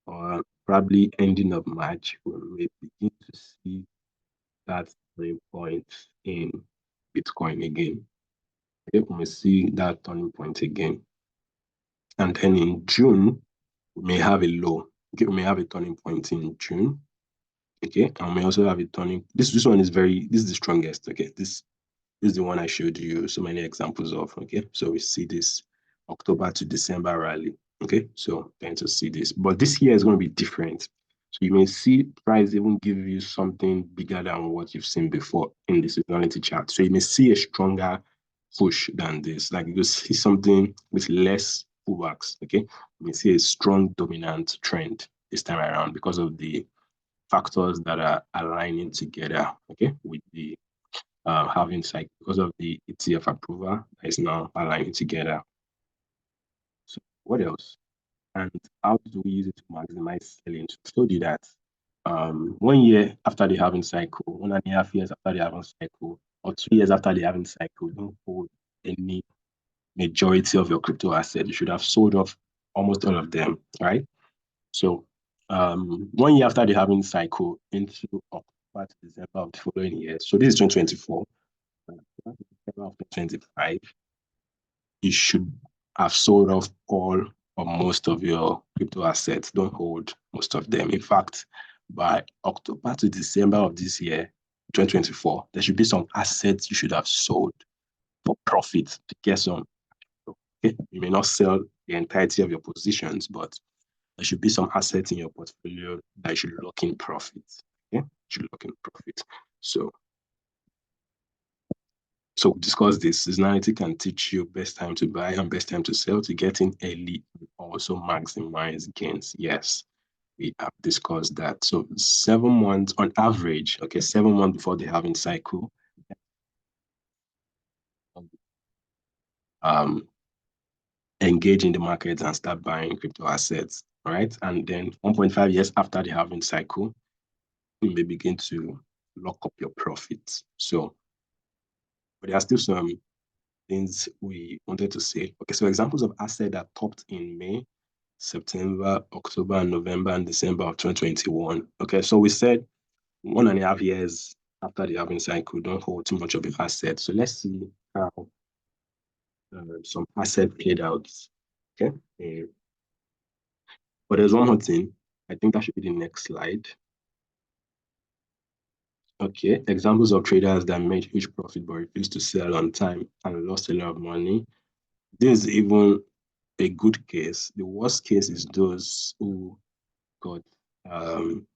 or probably ending of March, we may begin to see that turning point in Bitcoin again. Okay, we may see that turning point again. And then in June, we may have a low. Okay, we may have a turning point in June. Okay, and we may also have a turning. This one is this is the strongest. Okay, this is the one I showed you so many examples of. Okay, so we see this October to December rally. Okay, so going to see this, but this year is going to be different. So you may see price even give you something bigger than what you've seen before in the seasonality chart. So you may see a stronger push than this. Like you see something with less pullbacks. Okay, you may see a strong dominant trend this time around because of the factors that are aligning together. Okay, with the halving cycle, because of the ETF approval that is now aligning together. So what else? And how do we use it to maximize selling? So I told you that 1 year after the halving cycle, 1.5 years after the halving cycle, or 2 years after the halving cycle, don't hold any majority of your crypto assets. You should have sold off almost all of them, right? So 1 year after the halving cycle into October to December of the following year. So this is 2024. December of 2025, you should have sold off all or most of your crypto assets. Don't hold most of them. In fact, by October to December of this year, 2024, there should be some assets you should have sold for profit to get some. Okay? You may not sell the entirety of your positions, but there should be some assets in your portfolio that should lock in profit. Okay? Should lock in profit. So we discuss this. Seasonality can teach you best time to buy and best time to sell to get in early and also maximize gains. Yes, we have discussed that. So 7 months on average, okay, 7 months before the halving cycle, engage in the markets and start buying crypto assets, right? And then 1.5 years after the halving cycle, you may begin to lock up your profits. So, but there are still some things we wanted to say. Okay, so examples of assets that topped in May, September, October, November, and December of 2021. Okay, so we said 1.5 years after the halving cycle, don't hold too much of your assets. So let's see how some asset played out. Okay, but there's one more thing. I think that should be the next slide. Okay, examples of traders that made huge profit but refused to sell on time and lost a lot of money. This is even a good case. The worst case is those who got so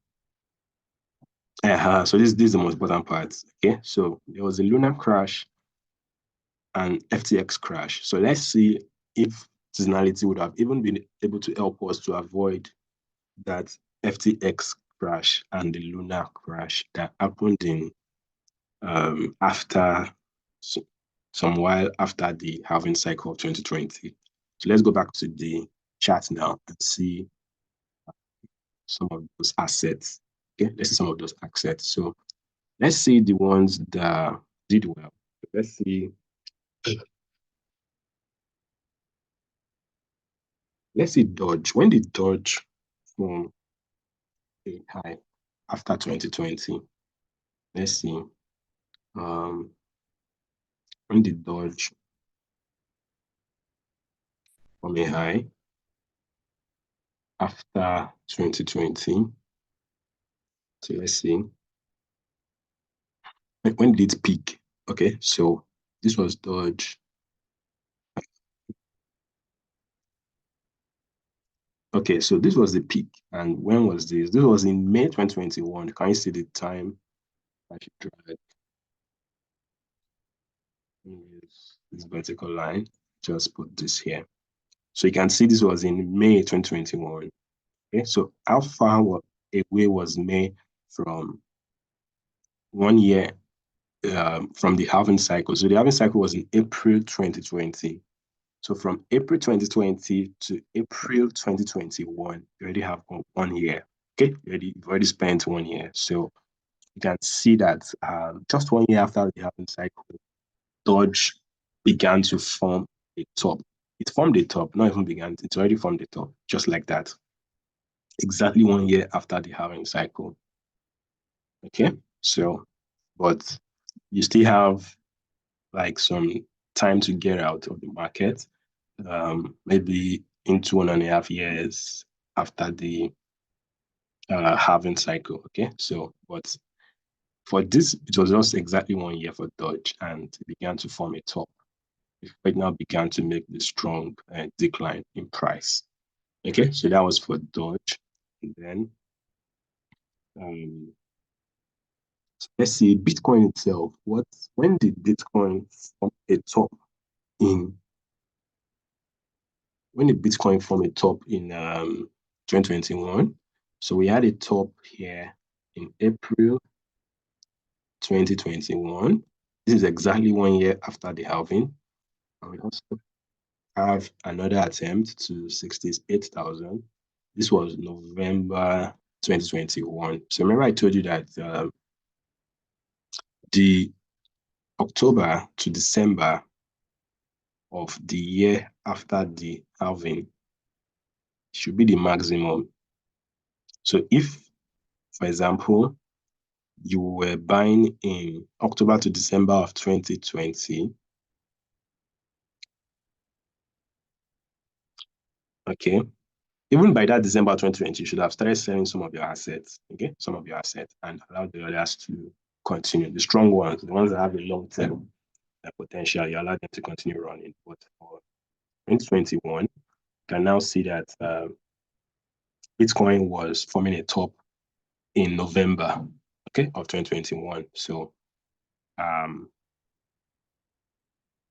this is the most important part. Okay, so there was a lunar crash and FTX crash. So let's see if seasonality would have even been able to help us to avoid that FTX crash and the lunar crash that happened in after some while after the halving cycle of 2020. So let's go back to the chart now and see some of those assets. Okay, let's see some of those assets. So let's see the ones that did well. Let's see. Let's see Dodge. When did Dodge form a high after 2020? Let's see. Um, when did Dodge form a high after 2020? So let's see. When did it peak? Okay, so this was Dodge. Okay, so this was the peak. And when was this? This was in May 2021. Can you see the time? I should drag this vertical line. Just put this here. So you can see this was in May 2021. Okay, so how far away was May from 1 year from the halving cycle? So the halving cycle was in April 2020. So from April 2020 to April 2021, you already have 1 year. Okay, you've already spent 1 year. So you can see that just 1 year after the halving cycle, Dodge began to form a top. It formed a top, not even began, it's already formed a top, just like that. Exactly 1 year after the halving cycle. Okay, so, but you still have like some time to get out of the market, maybe in 1.5 years after the halving cycle. Okay, so, but for this, it was just exactly 1 year for Dodge, and it began to form a top. It now began to make the strong decline in price. Okay, so that was for Dodge. And then let's see Bitcoin itself. When did Bitcoin form a top in when did Bitcoin form a top in 2021? So we had a top here in April 2021. This is exactly 1 year after the halving. And we also have another attempt to 68,000. This was November 2021. So remember I told you that the October to December of the year after the halving should be the maximum. So if, for example, you were buying in October to December of 2020, okay, even by that December 2020, you should have started selling some of your assets, okay, some of your assets, and allow the others to continue. The strong ones, the ones that have a long-term potential, you allow them to continue running. But for 2021, you can now see that Bitcoin was forming a top in November, okay, of 2021. So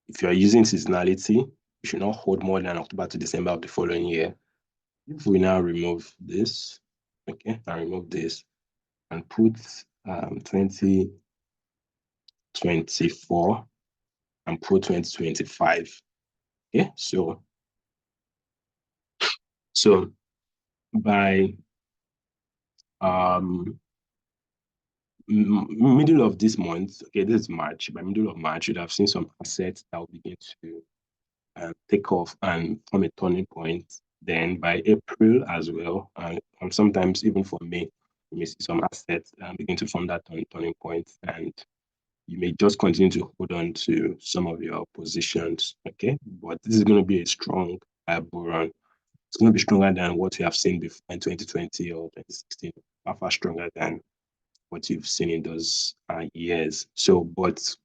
if you're using seasonality, you should not hold more than October to December of the following year. If we now remove this, okay, and remove this and put 2024 and put 2025. Okay, so by middle of this month, okay, this is March. By middle of March, you'd have seen some assets that will begin to take off and form a turning point. Then by April as well, and sometimes even for May, you may see some assets begin to form that turning point, and you may just continue to hold on to some of your positions. Okay, but this is going to be a strong bull run. It's going to be stronger than what we have seen before in 2020 or 2016, far stronger than what you've seen in those years. So, but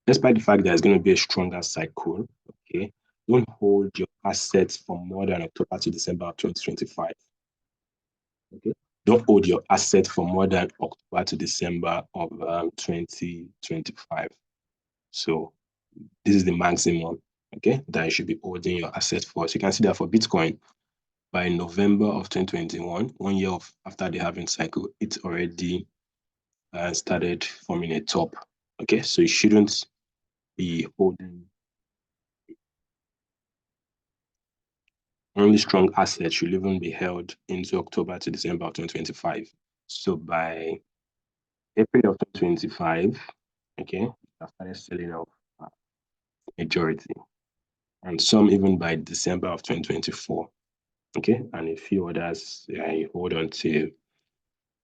despite the fact that it's going to be a stronger cycle, okay, don't hold your assets for more than October to December of 2025. Okay, don't hold your assets for more than October to December of 2025. So this is the maximum. okay, that you should be holding your asset for. So you can see that for Bitcoin, by November of 2021, 1 year after the halving cycle, it's already started forming a top. Okay, so you shouldn't be holding only strong assets should even be held into October to December of 2025. So by April of 2025, okay, I started selling off majority, and some even by December of 2024. Okay, and a few others I hold on to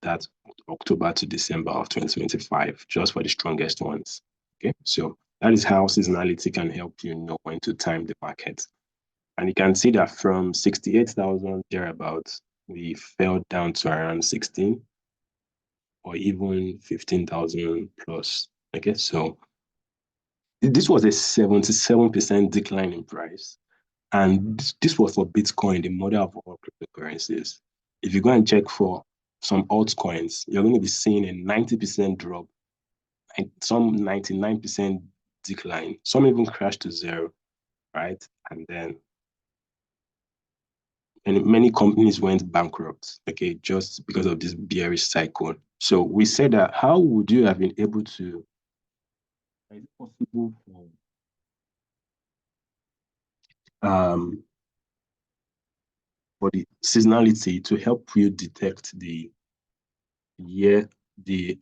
that October to December of 2025, just for the strongest ones. Okay, so that is how seasonality can help you know when to time the market. And you can see that from 68,000 thereabouts, we fell down to around 16 or even 15,000 plus. Okay, so this was a 77% decline in price. And this was for Bitcoin, the mother of all cryptocurrencies. If you go and check for some altcoins, you're going to be seeing a 90% drop, and some 99% decline. Some even crashed to zero, right? And then many companies went bankrupt, okay, just because of this bearish cycle. So we said that how would you have been able to, is it possible for the seasonality to help you detect the year, the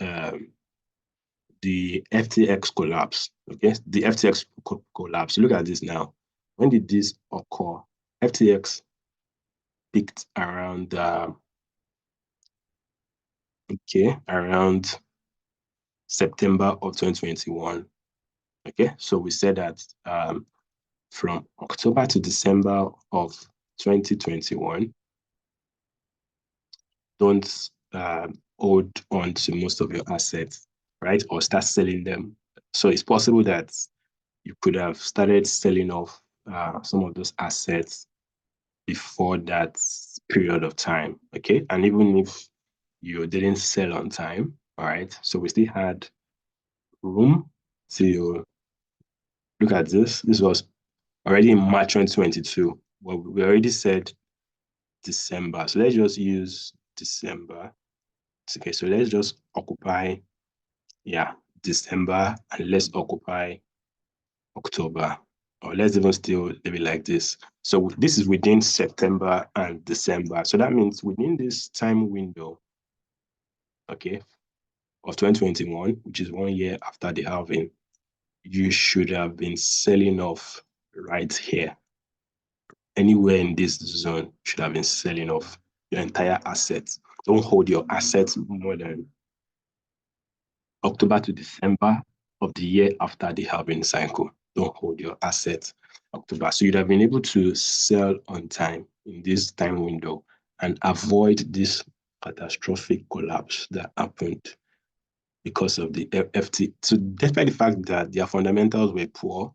FTX collapse. Okay, the FTX collapse. Look at this now. When did this occur? FTX peaked around around September of 2021. Okay, so we said that from October to December of 2021, don't hold on to most of your assets, right? Or start selling them. So it's possible that you could have started selling off some of those assets before that period of time. Okay. And even if you didn't sell on time, all right. So we still had room to look at this. This was already in March 2022. Well, we already said December. So let's just use December. Okay. So let's just occupy, yeah, December, and let's occupy October, or let's even still leave it like this. So this is within September and December. So that means within this time window, okay, of 2021, which is 1 year after the halving, you should have been selling off right here. Anywhere in this zone, you should have been selling off your entire assets. Don't hold your assets more than October to December of the year after the halving cycle. Don't hold your assets October. So you'd have been able to sell on time in this time window and avoid this catastrophic collapse that happened because of the FT. So despite the fact that their fundamentals were poor,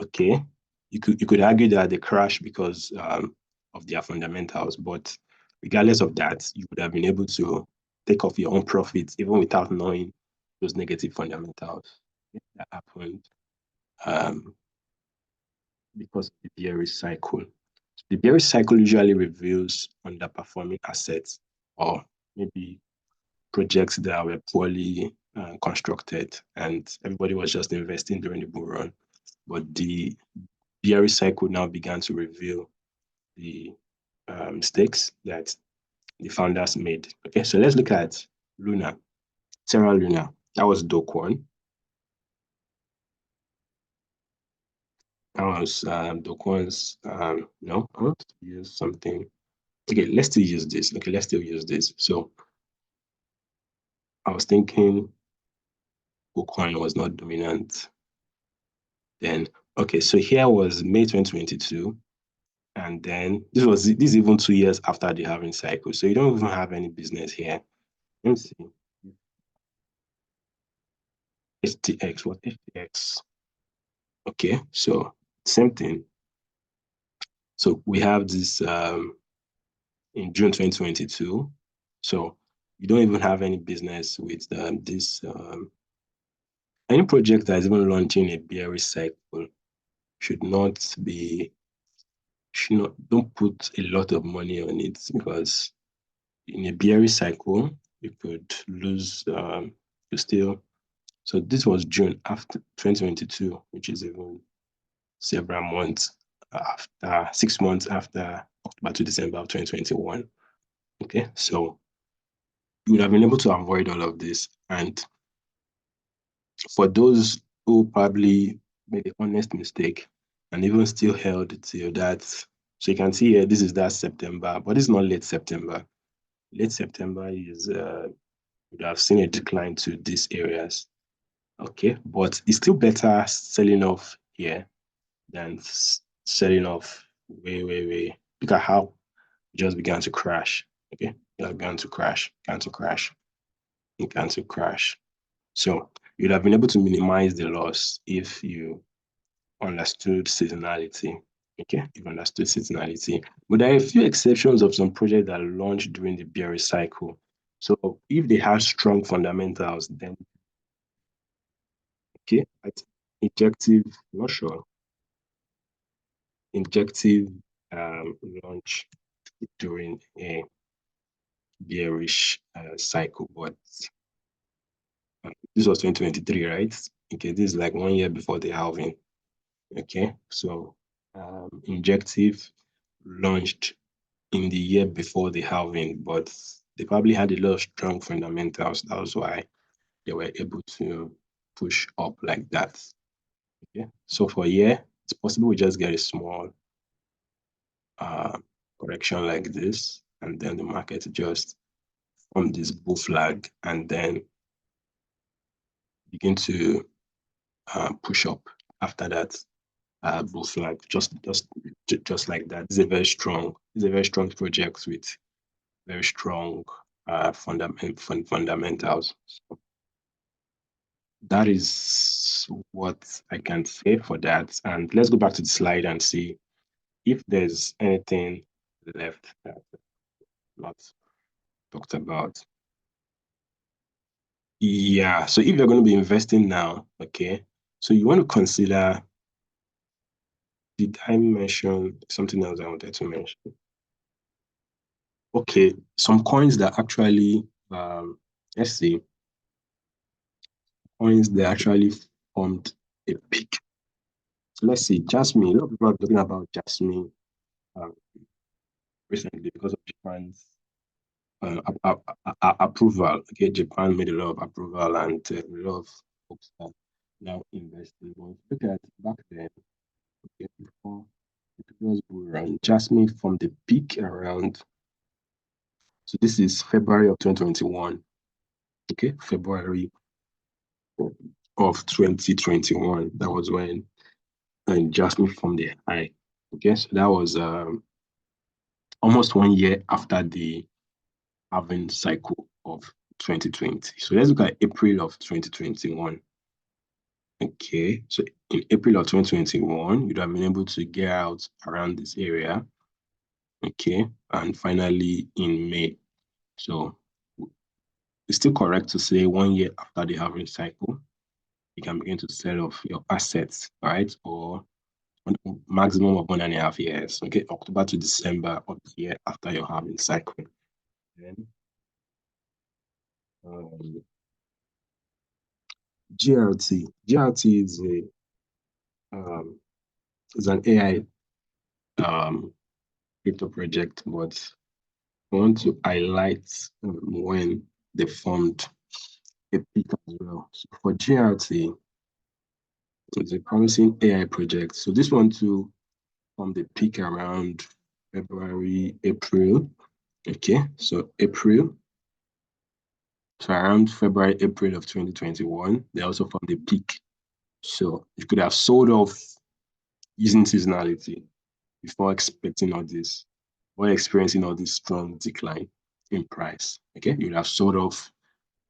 okay, you could argue that they crashed because of their fundamentals, but regardless of that, you would have been able to take off your own profits even without knowing those negative fundamentals that happened um, because of the bearish cycle. The bearish cycle usually reveals underperforming assets or maybe projects that were poorly constructed and everybody was just investing during the bull run. But the bearish cycle now began to reveal the mistakes that the founders made. Okay, so let's look at Luna, Terra Luna. That was Doke one. That was Doke one's. No, I want to use something. Okay, let's still use this. Okay, let's still use this. So I was thinking Bitcoin was not dominant then. Okay, so here was May 2022. And then this is even 2 years after the halving cycle. So you don't even have any business here. Let me see. HTX, what HTX? Okay, so same thing. So we have this in June 2022. So you don't even have any business with this any project that is even launching a bearish cycle. should not be, should not, don't put a lot of money on it, because in a bearish cycle, you could lose, you still. So this was June after 2022, which is even several months after, 6 months after October to December of 2021. Okay, so you would have been able to avoid all of this. And for those who probably made a honest mistake and even still held till that, so you can see here, this is that September, but it's not late September. Late September is, would have seen a decline to these areas. Okay, but it's still better selling off here than selling off way, way, way. Look at how it just began to crash. Okay, it began to crash, began to crash, began to crash. So you'd have been able to minimize the loss if you understood seasonality. Okay, you've understood seasonality. But there are a few exceptions of some projects that launched during the bearish cycle. So if they have strong fundamentals, then okay, injective, not sure, injective launch during a bearish cycle, but this was 2023, right? Okay, this is like 1 year before the halving. Okay, so injective launched in the year before the halving, but they probably had a lot of strong fundamentals. That was why they were able to push up like that. Okay, so for a year, it's possible we just get a small uh, correction like this, and then the market just form this bull flag and then begin to push up after that bull flag, just like that. It's a very strong project with very strong fundamentals. So that is what I can say for that. And let's go back to the slide and see if there's anything left that not talked about. Yeah, so if you're going to be investing now, okay, so you want to consider, did I mention something else I wanted to mention? Okay, some coins that actually, let's see, coins that actually formed a peak. So let's see, Jasmine. A lot of people are talking about Jasmine um, recently because of Japan's approval. Okay, Japan made a lot of approval, and a lot of folks are now investing. But look at back then, okay, before the previous bull run, Jasmine from the peak around. So this is February of 2021. Okay, February of 2021. That was when and Jasmine from the high. Okay, so that was almost 1 year after the halving cycle of 2020. So let's look at April of 2021. Okay, so in April of 2021, you'd have been able to get out around this area. Okay, and finally in May. So it's still correct to say 1 year after the halving cycle, you can begin to sell off your assets, right? Or maximum of 1.5 years. Okay, October to December of the year after your halving cycle. Then um, GRT is an AI crypto project, but I want to highlight when they formed a peak as well. So for GRT, it's a promising AI project. So this one too formed the peak around February, April. Okay, so April. So around February, April of 2021, they also found the peak. So you could have sold off using seasonality before expecting all this, or experiencing all this strong decline in price. Okay, you'd have sold off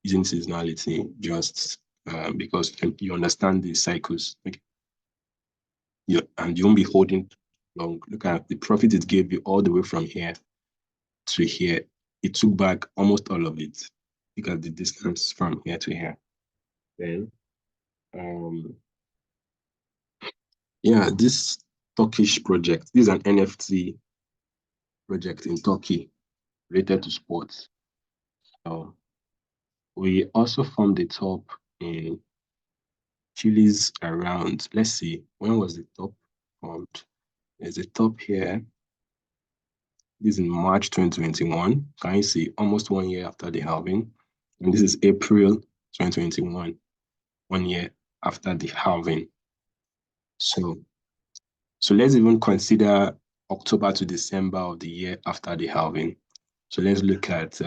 using seasonality just because you understand the cycles. Okay? And you won't be holding long. Look at the profit it gave you all the way from here to here. It took back almost all of it. Look at the distance from here to here. Then, um, Yeah, this Turkish project, this is an NFT project in Turkey related to sports. So we also formed the top in Chile's around, let's see, when was the top formed? There's a top here. This is in March 2021. Can you see? Almost 1 year after the halving. And this is April 2021, 1 year after the halving. So, so let's even consider October to December of the year after the halving. So let's look at,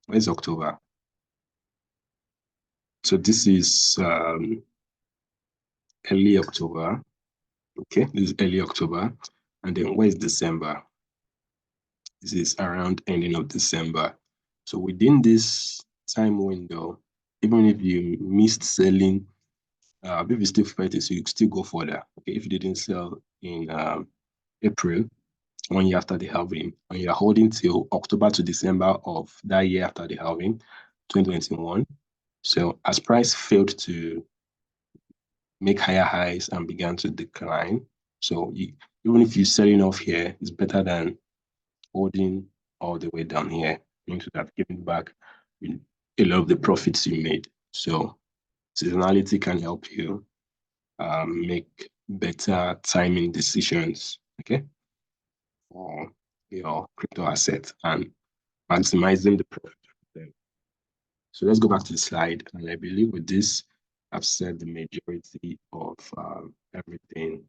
where's October? So this is early October. Okay, this is early October. And then where's December? This is around ending of December. So within this time window, even if you missed selling, if you still fight it, so you still go further. Okay, if you didn't sell in April, 1 year after the halving, and you're holding till October to December of that year after the halving, 2021. So as price failed to make higher highs and began to decline, so even if you're selling off here, it's better than holding all the way down here. You should have given back a lot of the profits you made. So seasonality can help you make better timing decisions, okay, for your crypto asset and maximizing the profit from them. So let's go back to the slide. And I believe with this, I've said the majority of everything.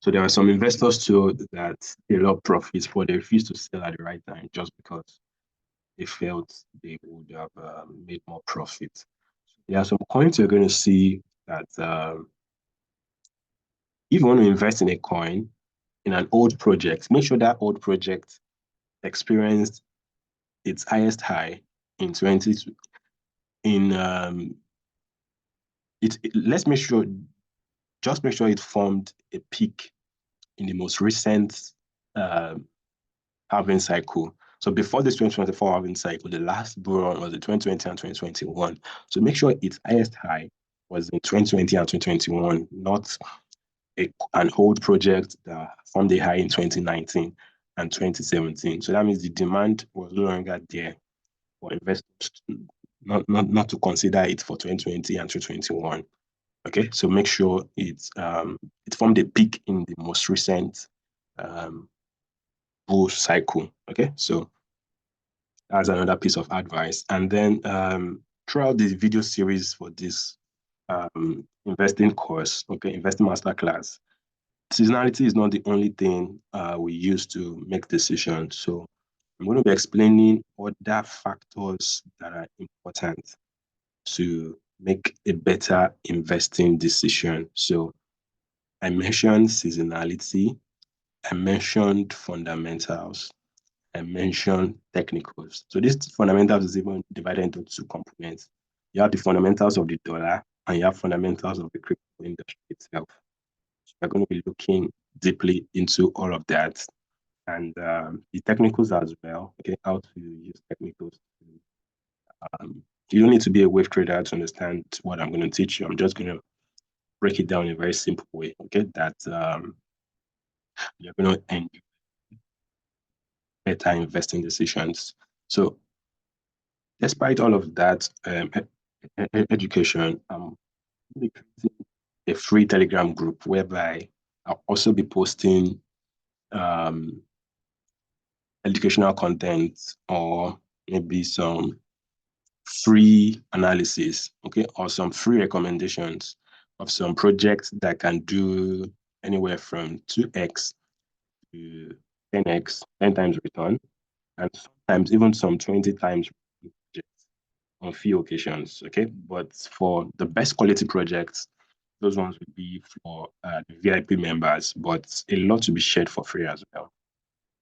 So there are some investors too that they love profits, but they refuse to sell at the right time just because they felt they would have made more profit. There are some coins you're going to see that if you want to invest in a coin in an old project, make sure that old project experienced its highest high in 20 in let's make sure just make sure it formed a peak in the most recent uh, halving cycle. So before this 2024 halving cycle, the last bull run was the 2020 and 2021. So make sure its highest high was in 2020 and 2021, not an old project that formed a high in 2019 and 2017. So that means the demand was no longer there for investors not to consider it for 2020 and 2021. Okay, so make sure it formed a peak in the most recent um, bull cycle. Okay, so that's another piece of advice. And then throughout the video series for this investing course, okay, investing masterclass, seasonality is not the only thing we use to make decisions. So I'm going to be explaining other factors that are important to make a better investing decision. So I mentioned seasonality, I mentioned fundamentals, I mentioned technicals. So this fundamentals is even divided into two components. You have the fundamentals of the dollar and you have fundamentals of the crypto industry itself. So we're going to be looking deeply into all of that and the technicals as well. Okay, how to use technicals. You don't need to be a wave trader to understand what I'm going to teach you. I'm just going to break it down in a very simple way. Okay, that you're going to enjoy better investing decisions. So despite all of that education, I'm creating a free Telegram group whereby I'll also be posting um, educational content or maybe some free analysis, okay, or some free recommendations of some projects that can do anywhere from 2x to 10x, 10 times return, and sometimes even some 20 times on few occasions, okay? But for the best quality projects, those ones would be for the VIP members, but a lot to be shared for free as well.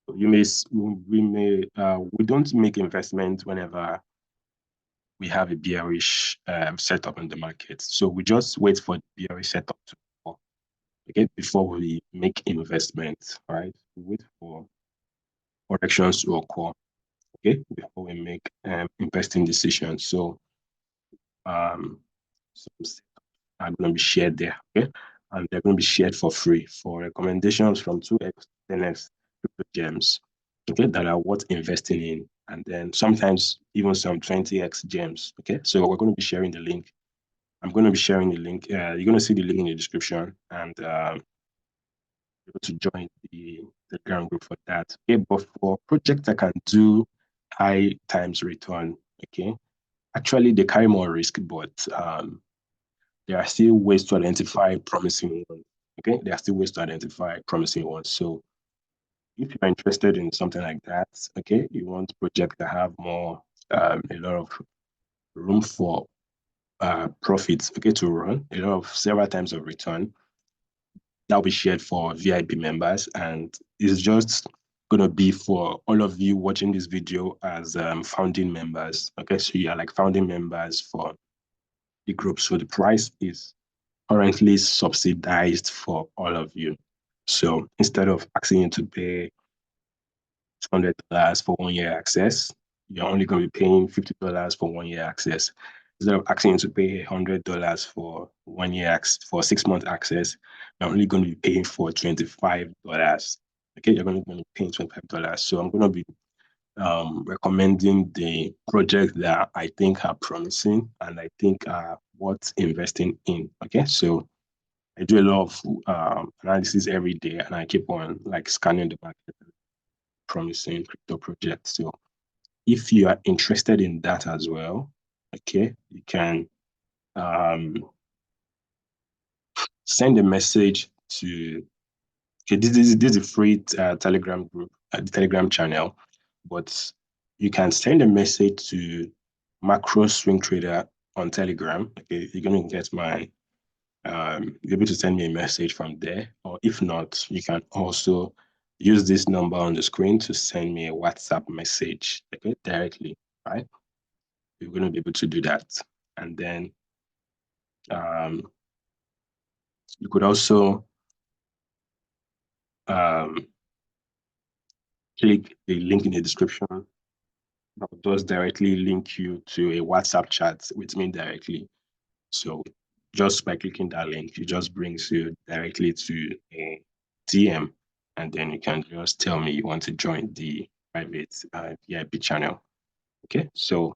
So we don't make investments whenever we have a bearish setup in the market. So we just wait for the bearish setup to fall, okay, before we make investments, right? We wait for corrections to occur, okay, before we make investing decisions. So some are going to be shared there, okay? and they're going to be shared for free for recommendations from 2x, 10x crypto gems, okay, that are worth investing in. And then sometimes even some 20x gems, okay? So we're going to be sharing the link. I'm going to be sharing the link. You're going to see the link in the description, and able to join the Telegram group for that. Okay, but for projects that can do high times return, okay, actually they carry more risk, but there are still ways to identify promising ones. Okay, there are still ways to identify promising ones. So if you're interested in something like that, okay, you want projects that have more a lot of room for profits, okay, to run, a lot of several times of return, that'll be shared for VIP members, and it's just gonna be for all of you watching this video as founding members. Okay, so you are like founding members for the group. So the price is currently subsidized for all of you. So instead of asking you to pay $200 for 1 year access, you're only going to be paying $50 for 1 year access. Instead of asking you to pay $100 for 1 year for 6 month access, you're only going to be paying for $25. Okay, you're going to be paying $25. So I'm going to be recommending the projects that I think are promising and I think are worth investing in. Okay, so I do a lot of analysis every day, and I keep on like scanning the market, promising crypto projects. So if you are interested in that as well, okay, you can send a message to, okay, this is a free Telegram group, the Telegram channel, but you can send a message to Macro Swing Trader on Telegram. Okay, you're going to get my, you're able to send me a message from there, or if not, you can also use this number on the screen to send me a WhatsApp message, okay, directly, right? You're going to be able to do that. And then you could also um, click the link in the description that does directly link you to a WhatsApp chat with me directly. So just by clicking that link, it just brings you directly to a DM, and then you can just tell me you want to join the private VIP channel. Okay, so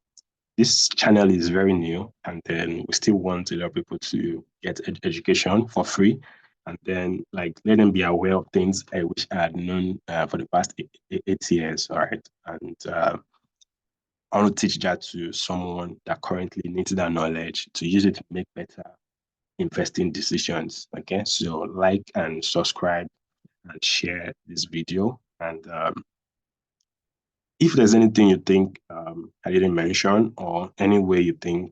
this channel is very new, and then we still want a lot of people to get education for free, and then like let them be aware of things I wish I had known for the past 8 years. All right, and I want to teach that to someone that currently needs that knowledge to use it to make better investing decisions. Okay, so like and subscribe and share this video, and if there's anything you think I didn't mention, or any way you think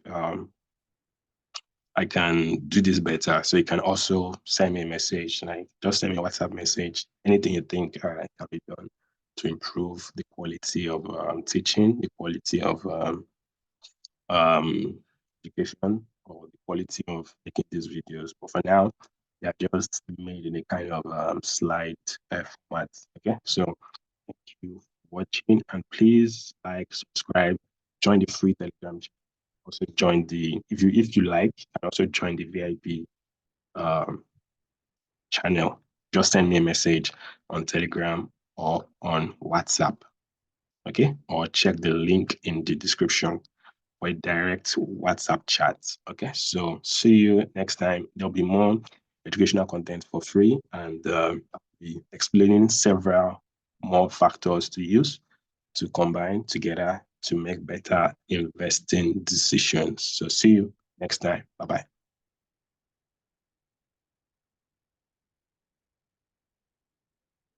I can do this better, so you can also send me a message, like just send me a WhatsApp message, anything you think can be done to improve the quality of teaching, the quality of education, or the quality of making these videos. But for now, they are just made in a kind of slide format. Okay, so thank you for watching, and please like, subscribe, join the free Telegram channel. Also join the, if you like, and also join the VIP um, channel. Just send me a message on Telegram or on WhatsApp. Okay, or check the link in the description for a direct WhatsApp chat. Okay, so see you next time. There'll be more educational content for free, and I'll be explaining several more factors to use to combine together to make better investing decisions. So see you next time. Bye-bye.